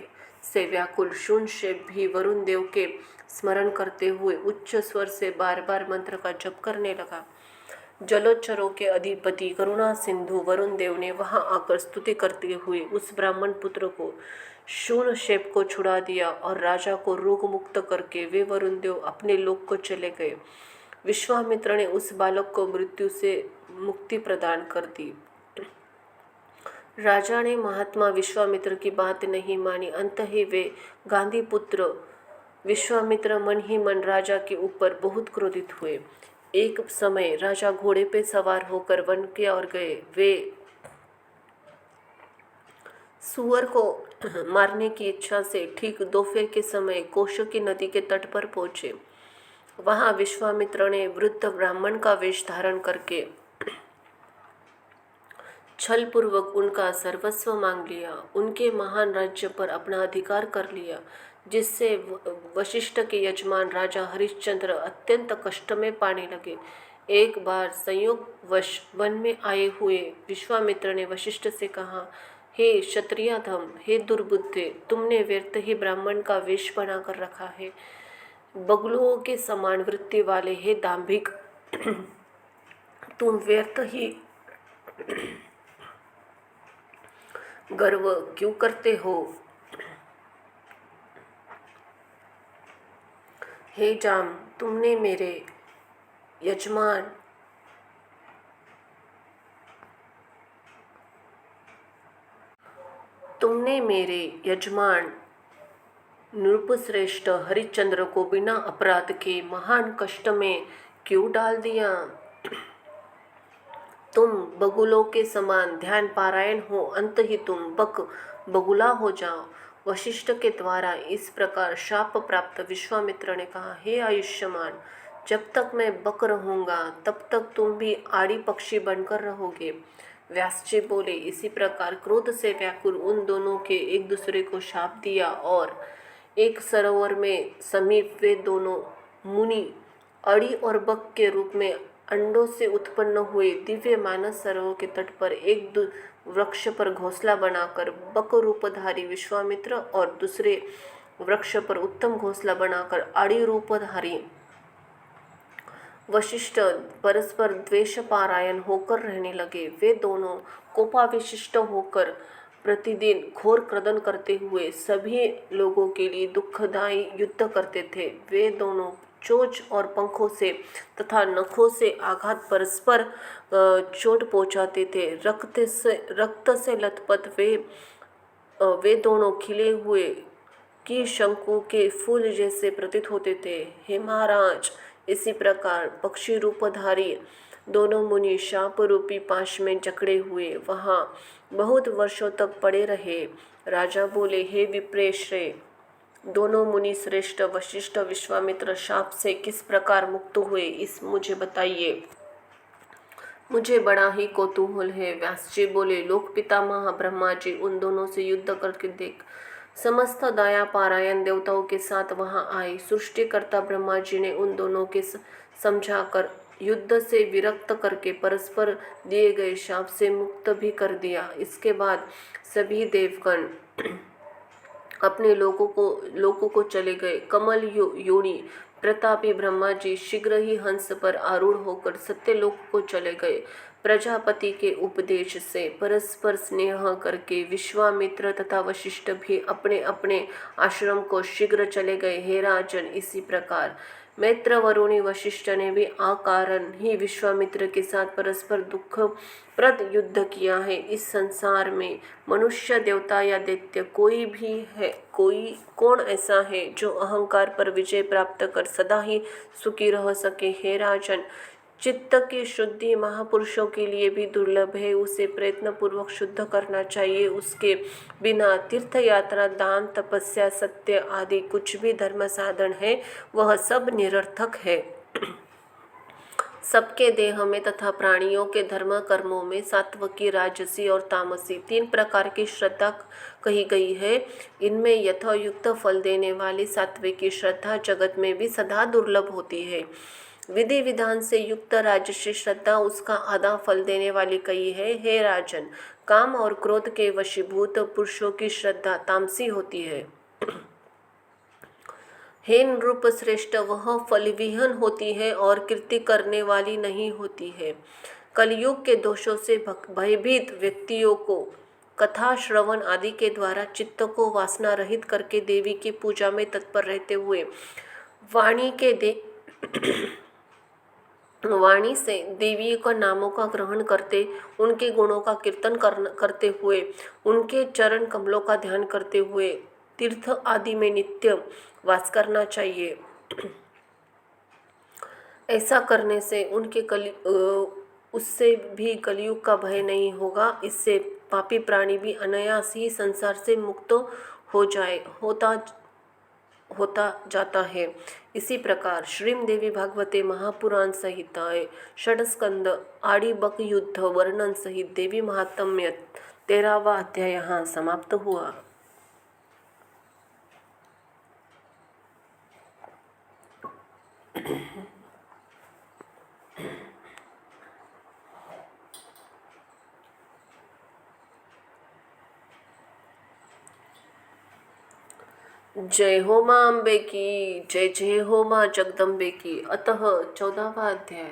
से व्याकुल शून्यशेप भी वरुण देव के स्मरण करते हुए उच्च स्वर से बार बार मंत्र का जप करने लगा। जलोच्चरों के अधिपति करुणा सिंधु वरुण देव ने वहां आकर स्तुति करते हुए उस ब्राह्मण पुत्र को शून्य शेप को छुड़ा दिया और राजा को रोग मुक्त करके वे वरुण देव अपने लोक को चले गए। विश्वामित्र ने उस बालक को मृत्यु से मुक्ति प्रदान कर दी। राजा ने महात्मा विश्वामित्र की बात नहीं मानी। अंत ही वे गांधी पुत्र विश्वामित्र मन ही मन राजा के ऊपर बहुत क्रोधित हुए। एक समय राजा घोड़े पे सवार होकर वन की ओर गए। वे सुअर को मारने की इच्छा से ठीक दोपहर के समय कौशिकी नदी के तट पर पहुंचे। वहां विश्वामित्र ने वृद्ध ब्राह्मण का वेश धारण करके छल पूर्वक उनका सर्वस्व मांग लिया, उनके महान राज्य पर अपना अधिकार कर लिया, जिससे वशिष्ठ के यजमान राजा हरिश्चंद्र अत्यंत कष्ट में पाने लगे। एक बार संयोगवश वन में आए हुए विश्वामित्र ने वशिष्ठ से कहा, हे क्षत्रियाधम, हे दुर्बुद्धे, तुमने व्यर्थ ही ब्राह्मण का वेश बनाकर रखा है। बगुलों के समान वृत्ति वाले हे दाम्भिक, तुम व्यर्थ ही गर्व क्यों करते हो? हे जाम, तुमने मेरे यजमान नृपश्रेष्ठ हरिश्चंद्र को बिना अपराध के महान कष्ट में क्यों डाल दिया? तुम बगुलों के समान ध्यान पारायण हो, अंत ही तुम बगुला हो जाओ। वशिष्ठ के द्वारा इस प्रकार शाप प्राप्त विश्वामित्र ने कहा, हे आयुष्मान, जब तक मैं बक रहूंगा तब तक तुम भी आड़ी पक्षी बनकर रहोगे। व्यास जी बोले, इसी प्रकार क्रोध से व्याकुल उन दोनों के एक दूसरे को शाप दिया और एक सरोवर में समीप वे दोनों मुनि अड़ी और बक के रूप में अंडों से उत्पन्न हुए दिव्य मानस सरोवर के तट पर एक वृक्ष पर घोंसला बनाकर बक रूपधारी विश्वामित्र और दूसरे वृक्ष पर उत्तम घोंसला बनाकर आड़ी रूपधारी वशिष्ठ परस्पर द्वेष पारायण होकर रहने लगे। वे दोनों कोपाविशिष्ट होकर प्रतिदिन घोर क्रदन करते हुए सभी लोगों के लिए दुखदायी युद्ध करते थे। वे दोनों चोंच और पंखों से तथा नखों से आघात परस्पर चोट पहुंचाते थे। रक्त से लथपथ वे दोनों खिले हुए की शंकु के फूल जैसे प्रतीत होते थे। हे महाराज, इसी प्रकार पक्षी रूपधारी दोनों मुनि शाप रूपी पाश में जकड़े हुए वहां बहुत वर्षों तक पड़े रहे। राजा बोले, हे विप्रेश्रे, दोनों मुनि श्रेष्ठ वशिष्ठ विश्वामित्र शाप से किस प्रकार मुक्त हुए, इस मुझे बताइए, मुझे बड़ा ही कौतूहल है। व्यास जी बोले, लोक पितामह ब्रह्मा जी उन दोनों से युद्ध करके देख समस्त दया पारायण देवताओं के साथ वहां आए। सृष्टिकर्ता ब्रह्मा जी ने उन दोनों के समझाकर युद्ध से विरक्त करके परस्पर दिए गए शाप से मुक्त भी कर दिया। इसके बाद सभी देवगण अपने लोकों को चले गए। कमल योनि प्रतापी ब्रह्मा जी शीघ्र ही हंस पर आरूढ़ होकर सत्यलोक को चले गए। प्रजापति के उपदेश से परस्पर स्नेह करके विश्वामित्र तथा वशिष्ठ भी अपने अपने आश्रम को शीघ्र चले गए। हे राजन, इसी प्रकार मैत्र वरुणी वशिष्ठ ने भी अकारण ही विश्वामित्र के साथ परस्पर दुखप्रद युद्ध किया है। इस संसार में मनुष्य, देवता या दैत्य कोई भी है, कौन ऐसा है जो अहंकार पर विजय प्राप्त कर सदा ही सुखी रह सके? हे राजन, चित्त की शुद्धि महापुरुषों के लिए भी दुर्लभ है। उसे प्रयत्न पूर्वक शुद्ध करना चाहिए। उसके बिना तीर्थ यात्रा, दान, तपस्या, सत्य आदि कुछ भी धर्म साधन है वह सब निरर्थक है। सबके देह में तथा प्राणियों के धर्म कर्मों में सात्विकी, राजसी और तामसी 3 प्रकार की श्रद्धा कही गई है। इनमें यथोयुक्त फल देने वाली सात्विकी श्रद्धा जगत में भी सदा दुर्लभ होती है। विधि विधान से युक्त राजसी श्रद्धा उसका आधा फल देने वाली कही है। हे राजन, काम और क्रोध के वशीभूत पुरुषों की श्रद्धा तामसी होती है। हे नृप श्रेष्ठ, वह फलविहीन होती है और कीर्ति करने वाली नहीं होती है। कलयुग के दोषों से भयभीत व्यक्तियों को कथा श्रवण आदि के द्वारा चित्त को वासना रहित करके देवी की पूजा में तत्पर रहते हुए वाणी से देवी का नामों का ग्रहण करते, उनके गुणों का कीर्तन करते हुए, उनके चरण कमलों का ध्यान करते हुए तीर्थ आदि में नित्य वास करना चाहिए। ऐसा करने से उससे भी कलयुग का भय नहीं होगा। इससे पापी प्राणी भी अनायास ही संसार से मुक्त होता जाता है। इसी प्रकार श्रीम देवी भागवते महापुराण संहिताएं षडस्कंद आड़ीबक युद्ध वर्णन सहित देवी महात्म्य 13वां अध्याय यहाँ समाप्त हुआ। जय हो माँ अम्बे की जय, जय हो माँ जगदम्बे की। अतः 14वां अध्याय।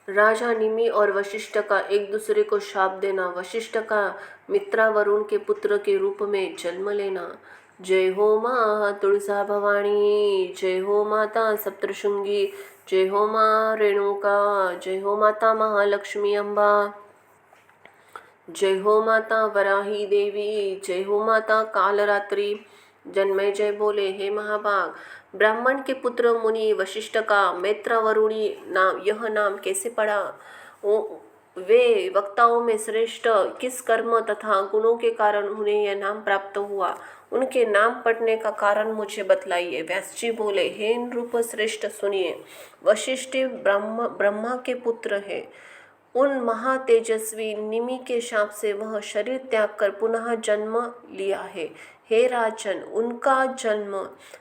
राजा निमि और वशिष्ठ का एक दूसरे को शाप देना, वशिष्ठ का मित्रा वरुण के पुत्र के रूप में जन्म लेना। जय हो माँ तुलसा भवानी, जय हो माता सप्तशृंगी, जय हो माँ रेणुका, जय हो माता महालक्ष्मी अम्बा, जय हो माता वराही देवी, जय हो माता कालरात्रि। जन्मय जय बोले, हे महाभाग, ब्राह्मण के पुत्र मुनि वशिष्ठ का मैत्रावरुणी नाम, यह नाम कैसे पड़ा? वे वक्ताओं में श्रेष्ठ किस कर्म तथा गुणों के कारण उन्हें यह नाम प्राप्त हुआ? उनके नाम पढ़ने का कारण मुझे बतलाइए। व्यास जी बोले, हे नृप श्रेष्ठ, सुनिए। वशिष्ठ ब्रह्मा के पुत्र है। उन महातेजस्वी निमि के शाप से वह शरीर त्याग कर पुनः जन्म लिया है। हे राजन, उनका जन्म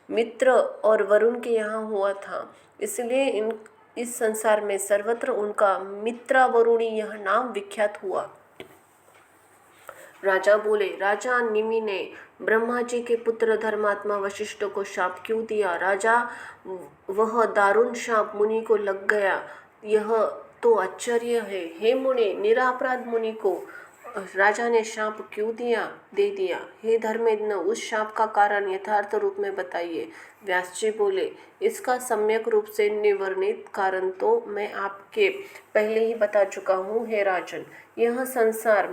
मित्र और वरुण के यहाँ हुआ था, इसलिए इस संसार में सर्वत्र उनका मित्रावरुणी यह नाम विख्यात हुआ। राजा बोले, राजा निमि ने ब्रह्मा जी के पुत्र धर्मात्मा वशिष्ठ को शाप क्यों दिया? राजा, वह दारुण शाप मुनि को लग गया, यह तो आश्चर्य है। हे मुनि, निरापराध मुनि को राजा ने शाप क्यों दे दिया? हे धर्मेज्ञ, उस शाप का कारण यथार्थ रूप में बताइए। व्यास जी बोले, इसका सम्यक रूप से निवर्णित कारण तो मैं आपके पहले ही बता चुका हूँ। हे राजन, यह संसार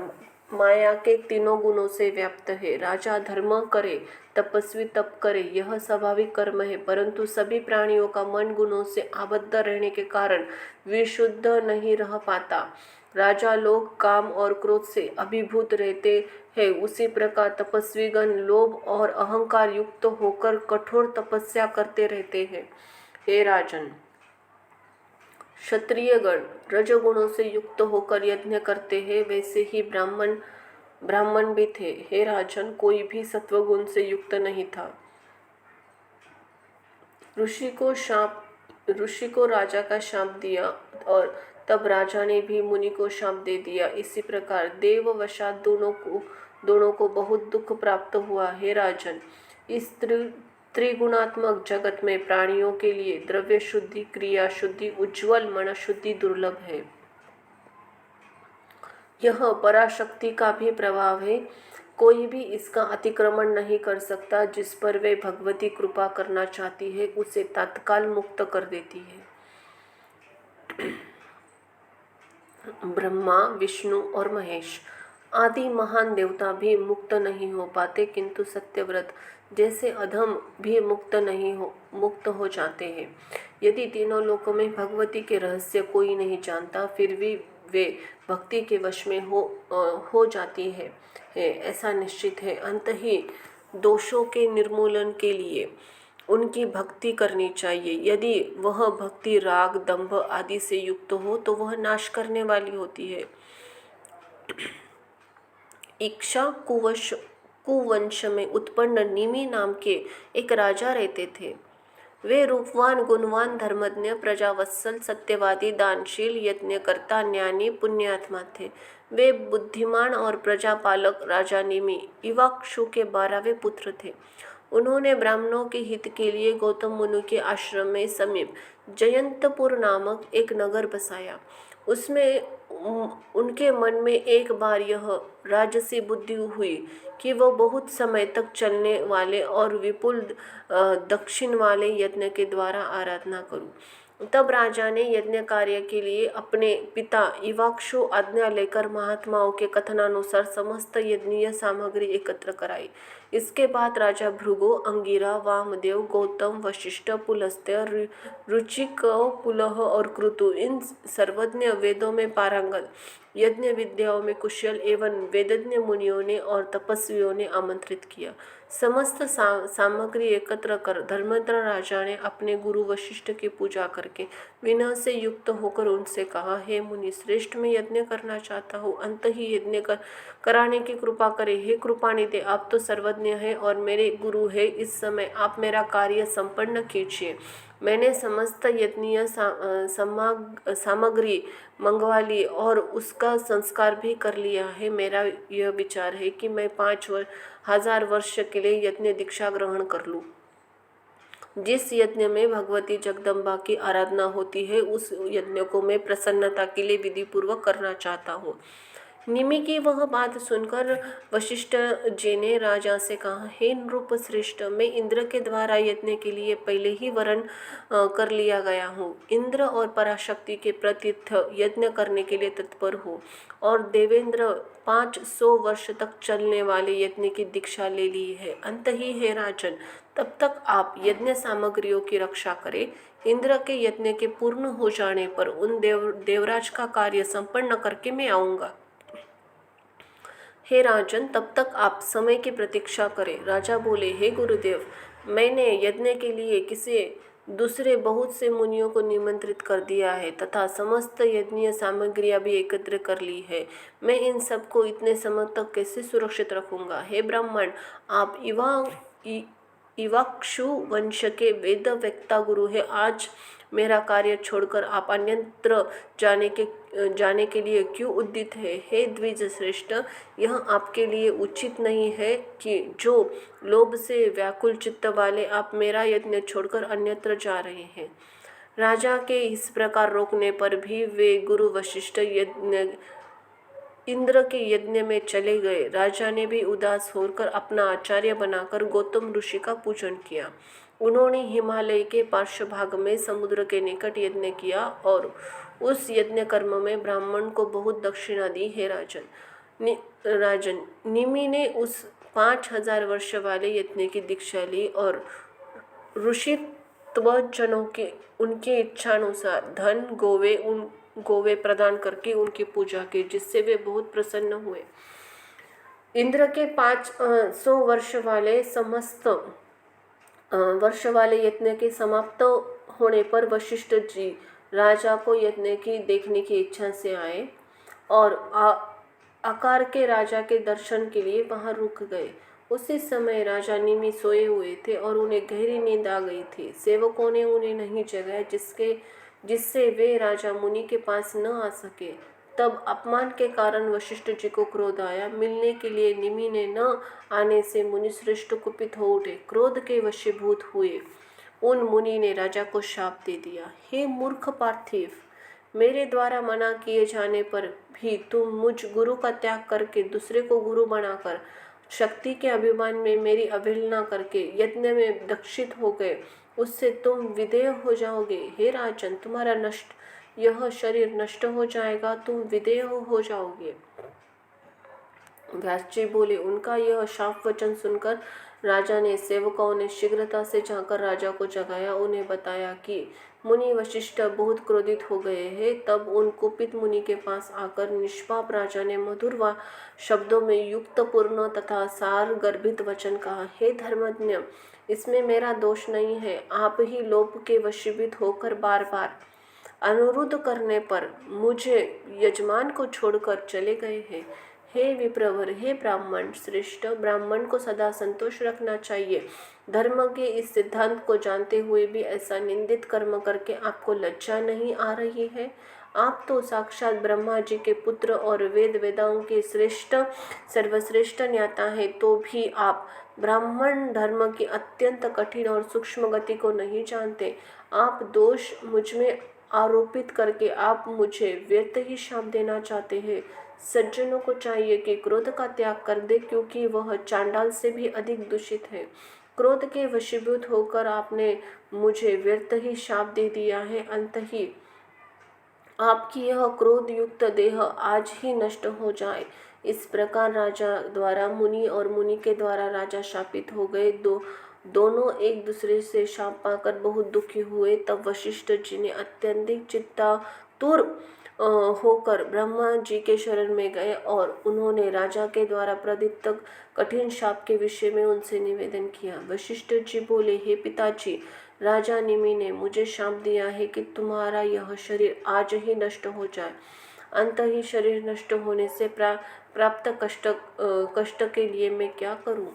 माया के तीनों गुणों से व्याप्त है। राजा धर्म करे, तपस्वी तप करे, यह स्वाभाविक कर्म है, परंतु सभी प्राणियों का मन गुणों से आबद्ध रहने के कारण विशुद्ध नहीं रह पाता। राजा लोग काम और क्रोध से अभिभूत रहते हैं, उसी प्रकार तपस्वीगण लोभ और अहंकार युक्त होकर कठोर तपस्या करते रहते हैं। हे राजन, क्षत्रियगण रजगुणों से युक्त होकर यज्ञ करते हैं, वैसे ही ब्राह्मण भी थे। हे राजन, कोई भी सत्वगुण से युक्त नहीं था। ऋषि को राजा का शाप दिया और तब राजा ने भी मुनि को शाप दे दिया। इसी प्रकार देव वशात दोनों को बहुत दुख प्राप्त हुआ। हे राजन, इस त्रिगुणात्मक जगत में प्राणियों के लिए द्रव्य शुद्धि, क्रिया शुद्धि, उज्ज्वल मन शुद्धि दुर्लभ है। यह पराशक्ति का भी प्रभाव है, कोई भी इसका अतिक्रमण नहीं कर सकता। जिस पर वे भगवती कृपा करना चाहती है, उसे तत्काल मुक्त कर देती है। ब्रह्मा, विष्णु और महेश आदि महान देवता भी मुक्त नहीं हो पाते, किंतु सत्यव्रत जैसे अधम भी मुक्त हो जाते हैं। यदि तीनों लोकों में भगवती के रहस्य कोई नहीं जानता, फिर भी वे भक्ति के वश में हो जाती है, ऐसा निश्चित है। अंत ही दोषों के निर्मूलन के लिए उनकी भक्ति करनी चाहिए। यदि वह भक्ति राग, दंभ आदि से युक्त हो तो वह नाश करने वाली होती है। इक्ष्वाकुवंश में उत्पन्न निमि नाम के एक राजा रहते थे। वे रूपवान, गुणवान, धर्मज्ञ, प्रजावत्सल, सत्यवादी, दानशील, यज्ञकर्ता, ज्ञानी, पुण्यात्मा थे। वे बुद्धिमान और प्रजापालक राजा निमि इवाक्षु के 12वें पुत्र थे। उन्होंने ब्राह्मणों के हित के लिए गौतम मुनि के आश्रम में समीप जयंतपुर नामक एक नगर बसाया। उसमें उनके मन में एक बार यह राजसी बुद्धि हुई कि वह बहुत समय तक चलने वाले और विपुल दक्षिण वाले यज्ञ के द्वारा आराधना करूं। तब राजा ने यज्ञ कार्य के लिए अपने पिता इवाक्षु आज्ञा लेकर महात्माओं के कथनानुसार समस्त यज्ञीय सामग्री एकत्र कराई। इसके बाद राजा भृगु, अंगिरा, वामदेव, गौतम, वशिष्ठ, पुलस्त्य, रुचिक, पुलह और क्रतु, इन सर्वज्ञ, वेदों में पारंगत, यज्ञ विद्याओं में कुशल एवं वेदज्ञ मुनियों ने और तपस्वियों ने आमंत्रित किया। समस्त सामग्री एकत्र कर धर्मेंद्र राजा ने अपने गुरु वशिष्ठ की पूजा करके विनय से युक्त होकर उनसे कहा, हे मुनि श्रेष्ठ, मैं यज्ञ करना चाहता हूँ, अंत ही यज्ञ कराने की कृपा करे। हे कृपानिधि, आप तो सर्वज्ञ हैं और मेरे गुरु हैं, इस समय आप मेरा कार्य संपन्न कीजिए। मैंने समस्त यज्ञीय सामग्री मंगवा ली और उसका संस्कार भी कर लिया है। मेरा यह विचार है कि मैं 5,000 वर्ष के लिए यज्ञ दीक्षा ग्रहण कर लूँ। जिस यज्ञ में भगवती जगदम्बा की आराधना होती है, उस यज्ञ को मैं प्रसन्नता के लिए विधि पूर्वक करना चाहता हूँ। निमि की वह बात सुनकर वशिष्ठ जी ने राजा से कहा, हे नृप श्रेष्ठ, मैं इंद्र के द्वारा यज्ञ के लिए पहले ही वरण कर लिया गया हूँ। इंद्र और पराशक्ति के प्रतीर्थ यज्ञ करने के लिए तत्पर हूँ और देवेंद्र 500 वर्ष तक चलने वाले यज्ञ की दीक्षा ले ली है। अंत ही है राजन, तब तक आप यज्ञ सामग्रियों की रक्षा करें। इंद्र के यज्ञ के पूर्ण हो जाने पर उन देवराज का कार्य संपन्न करके मैं आऊँगा। हे राजन, तब तक आप समय की प्रतीक्षा करें। राजा बोले, हे गुरुदेव, मैंने यज्ञ के लिए किसी दूसरे बहुत से मुनियों को निमंत्रित कर दिया है तथा समस्त यज्ञीय सामग्रियां भी एकत्र कर ली है। मैं इन सबको इतने समय तक कैसे सुरक्षित रखूंगा? हे ब्राह्मण, आप इवाक्षु वंश के वेद वेत्ता गुरु है। आज मेरा कार्य छोड़कर आप अन्यत्र जाने के लिए क्यों उद्यत है? हे द्विज श्रेष्ठ, यह आपके लिए उचित नहीं है कि जो लोभ से व्याकुल चित्त वाले आप मेरा यज्ञ छोड़कर अन्यत्र जा रहे हैं। राजा के इस प्रकार रोकने पर भी वे गुरु वशिष्ठ इंद्र के यज्ञ में चले गए। राजा ने भी उदास होकर अपना आचार्य बनाकर गौतम ऋषि का पूजन किया। उन्होंने हिमालय के पार्श्व भाग में समुद्र के निकट यज्ञ किया और उस यज्ञ कर्म में ब्राह्मण को बहुत दक्षिणा दी। है राजन, निमि ने उस 5,000 वर्ष वाले यज्ञ की दीक्षा ली और ऋषित्वजनों के उनकी इच्छानुसार धन गोवे प्रदान करके उनकी पूजा की, जिससे वे बहुत प्रसन्न हुए। इंद्र के 500 वर्ष वाले यज्ञ के समाप्त होने पर वशिष्ठ जी राजा को यज्ञ की देखने की इच्छा से आए और आकार के राजा के दर्शन के लिए वहां रुक गए। उसी समय राजा निमि सोए हुए थे और उन्हें गहरी नींद आ गई थी। सेवकों ने उन्हें नहीं जगाया, जिससे वे राजा मुनि के पास न आ सके। तब अपमान के कारण वशिष्ठ जी को क्रोध आया। मिलने के लिए निमि ने न आने से मुनि श्रेष्ठ कुपित हो उठे, क्रोध के वशीभूत हुए। उन मुनि ने राजा को शाप दे दिया, हे मूर्ख पार्थिव, मेरे द्वारा मना किए जाने पर भी तुम मुझ गुरु का त्याग करके दूसरे को गुरु बनाकर शक्ति के अभिमान में मेरी अवहेलना करके यज्ञ में दक्षित हो गए, उससे तुम विदेय हो जाओगे। हे राजन, तुम्हारा यह शरीर नष्ट हो जाएगा, तुम विदेय हो जाओगे। व्यास जी बोले, उनका यह शाप वचन सुनकर राजा ने सेवकों ने शीघ्रता से जाकर राजा को जगाया, उन्हें बताया कि मुनि वशिष्ठ बहुत क्रोधित हो गए हैं। तब उन कुपित मुनि के पास आकर निष्पाप राजा ने मधुर शब्दों में युक्त पूर्ण तथा सार गर्भित वचन कहा, हे धर्मज्ञ, इसमें मेरा दोष नहीं है। आप ही लोभ के वशीभूत होकर बार बार अनुरोध करने पर मुझे यजमान को छोड़कर चले गए हैं। हे विप्रवर, हे ब्राह्मण श्रेष्ठ, ब्राह्मण को सदा संतोष रखना चाहिए। धर्म के इस सिद्धांत को जानते हुए भी ऐसा निंदित कर्म करके आपको लज्जा नहीं आ रही है? आप तो साक्षात ब्रह्मा जी के पुत्र और वेदाओं के सर्वश्रेष्ठ ज्ञाता हैं, तो भी आप ब्राह्मण धर्म की अत्यंत कठिन और सूक्ष्म गति को नहीं जानते। आप दोष मुझ में आरोपित करके आप मुझे व्यर्थ ही शाप देना चाहते हैं। सज्जनों को चाहिए कि क्रोध का त्याग कर दे, क्योंकि वह चांडाल से भी अधिक दूषित है। क्रोध के वशीभूत होकर आपने मुझे व्यर्थ ही शाप दे दिया है। अंत ही आपकी यह क्रोध युक्त देह आज ही नष्ट हो जाए। इस प्रकार राजा द्वारा मुनि और मुनि के द्वारा राजा शापित हो गए। दोनों एक दूसरे से शाप पाकर बहुत दुखी हुए। तब वशिष्ठ जी ने अत्यंतिक चिंतातुर होकर ब्रह्मा जी के शरण में गए और उन्होंने राजा के द्वारा प्रदत्त कठिन शाप के विषय में उनसे निवेदन किया। वशिष्ठ जी बोले, हे पिताजी, राजा निमि ने मुझे शाप दिया है कि तुम्हारा यह शरीर आज ही नष्ट हो जाए। अंत ही शरीर नष्ट होने से प्राप्त कष्ट के लिए मैं क्या करूं?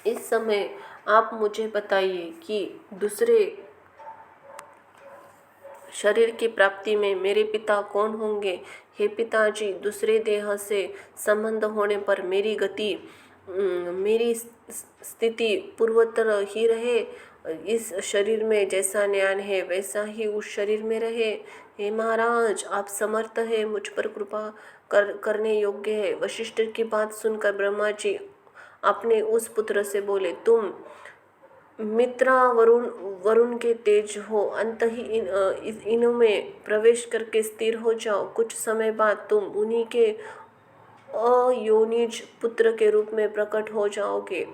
इस समय आप मुझे बताइए कि दूसरे शरीर की प्राप्ति में मेरे पिता कौन होंगे? हे पिताजी, दूसरे देह से संबंध होने पर मेरी गति मेरी स्थिति पूर्वोत्तर ही रहे। इस शरीर में जैसा ज्ञान है वैसा ही उस शरीर में रहे। हे महाराज, आप समर्थ है, मुझ पर कृपा करने योग्य है। वशिष्ठ की बात सुनकर ब्रह्मा जी अपने उस पुत्र से बोले, तुम मित्रा वरुण के तेज हो, अंत ही इनमें प्रवेश करके स्थिर हो जाओ। कुछ समय बाद तुम उन्हीं के अयोनिज पुत्र के रूप में प्रकट हो जाओगे,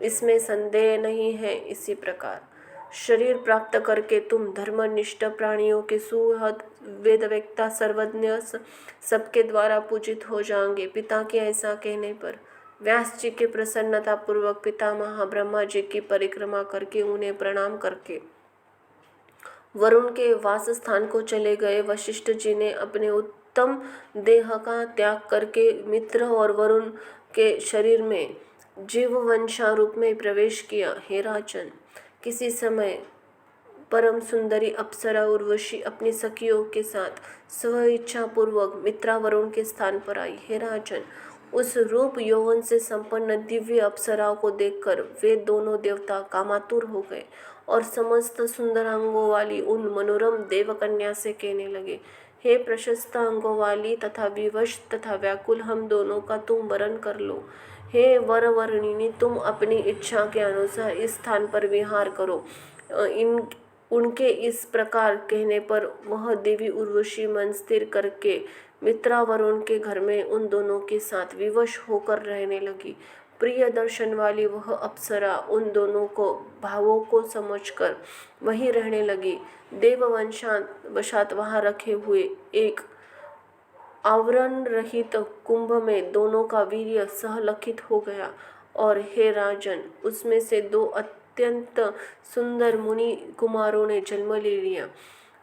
इसमें संदेह नहीं है। इसी प्रकार शरीर प्राप्त करके तुम धर्मनिष्ठ प्राणियों के सुहृद वेदवेत्ता सर्वज्ञ सबके द्वारा पूजित हो जाओगे। पिता के ऐसा कहने पर व्यास जी के प्रसन्नता पूर्वक पितामह ब्रह्मा जी की परिक्रमा करके उन्हें प्रणाम करके वरुण के वास स्थान को चले गए। वशिष्ठ जी ने अपने उत्तम देह का त्याग करके मित्र और वरुण के शरीर में जीववंशा रूप में प्रवेश किया। हे राजन, किसी समय परम सुंदरी अप्सरा उर्वशी अपनी सखियों के साथ स्वेच्छा पूर्वक मित्रा वरुण के स्थान पर आई। हे राजन, उस रूप यौवन से संपन्न दिव्य अप्सराओं को देखकर वे दोनों देवता कामातुर हो गए और समस्त सुंदर अंगों वाली उन मनोरम देवकन्या से कहने लगे, हे प्रशस्त अंगों वाली तथा विवश तथा व्याकुल हम दोनों का तुम वरण कर लो। हे वरवर्णिनी, तुम अपनी इच्छा के अनुसार इस स्थान पर विहार करो। उनके इस प्रकार कहने पर वह देवी उर्वशी मन स्थिर करके मित्रा वरुण के घर में उन दोनों के साथ विवश होकर रहने लगी। प्रिय दर्शन वाली वह अप्सरा उन दोनों को भावों को समझकर वहीं रहने लगी। देववशात वहां रखे हुए एक आवरण रहित कुंभ में दोनों का वीर्य सहलखित हो गया। और हे राजन, उसमें से दो अत्यंत सुंदर मुनि कुमारों ने जन्म ले लिया।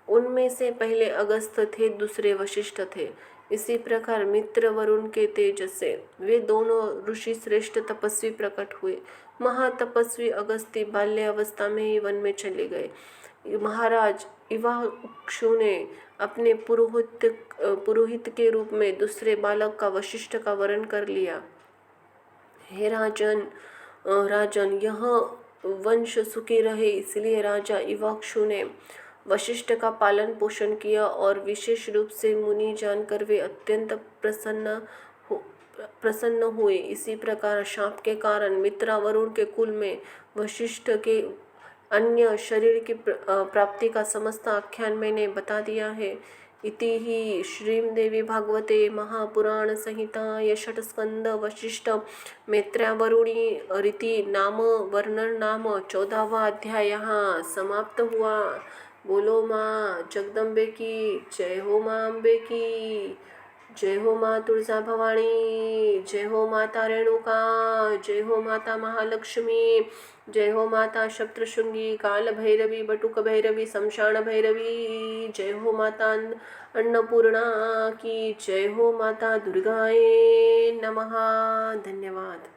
उनमें से पहले अगस्त्य थे, दूसरे वशिष्ठ थे। इसी प्रकार मित्र वरुण के तेज से वे दोनों ऋषि श्रेष्ठ तपस्वी प्रकट हुए। महातपस्वी अगस्त्य बाल्य अवस्था में ही वन में चले गए। महाराज इवाक्षु ने अपने पुरोहित के रूप में दूसरे बालक का वशिष्ठ का वरण कर लिया। हे राजन, यह वंश सुखी रहे इसलिए राजा इवाक्षु ने वशिष्ठ का पालन पोषण किया और विशेष रूप से मुनि जानकर वे अत्यंत प्रसन्न हुए। इसी प्रकार शाप के कारण मित्रा वरुण के कुल में वशिष्ठ के अन्य शरीर की प्राप्ति का समस्त आख्यान मैंने बता दिया है। इति ही श्रीमद्देवी भागवते महापुराण संहितायां षट्स्कंद वशिष्ठ मैत्र्यावरुणी रीति नाम वर्णन नाम 14वां अध्याय यहाँ समाप्त हुआ। बोलो माँ जगदम्बे की जय हो, माँ अम्बे की जय हो, माँ तुलसा भवानी जय हो, माता रेणुका जय हो, माता महालक्ष्मी जय हो, माता सप्तशृंगी काल भैरवी बटुक भैरवी शमशान भैरवी जय हो, माता अन्नपूर्णा की जय हो, माता दुर्गाए नमः। धन्यवाद।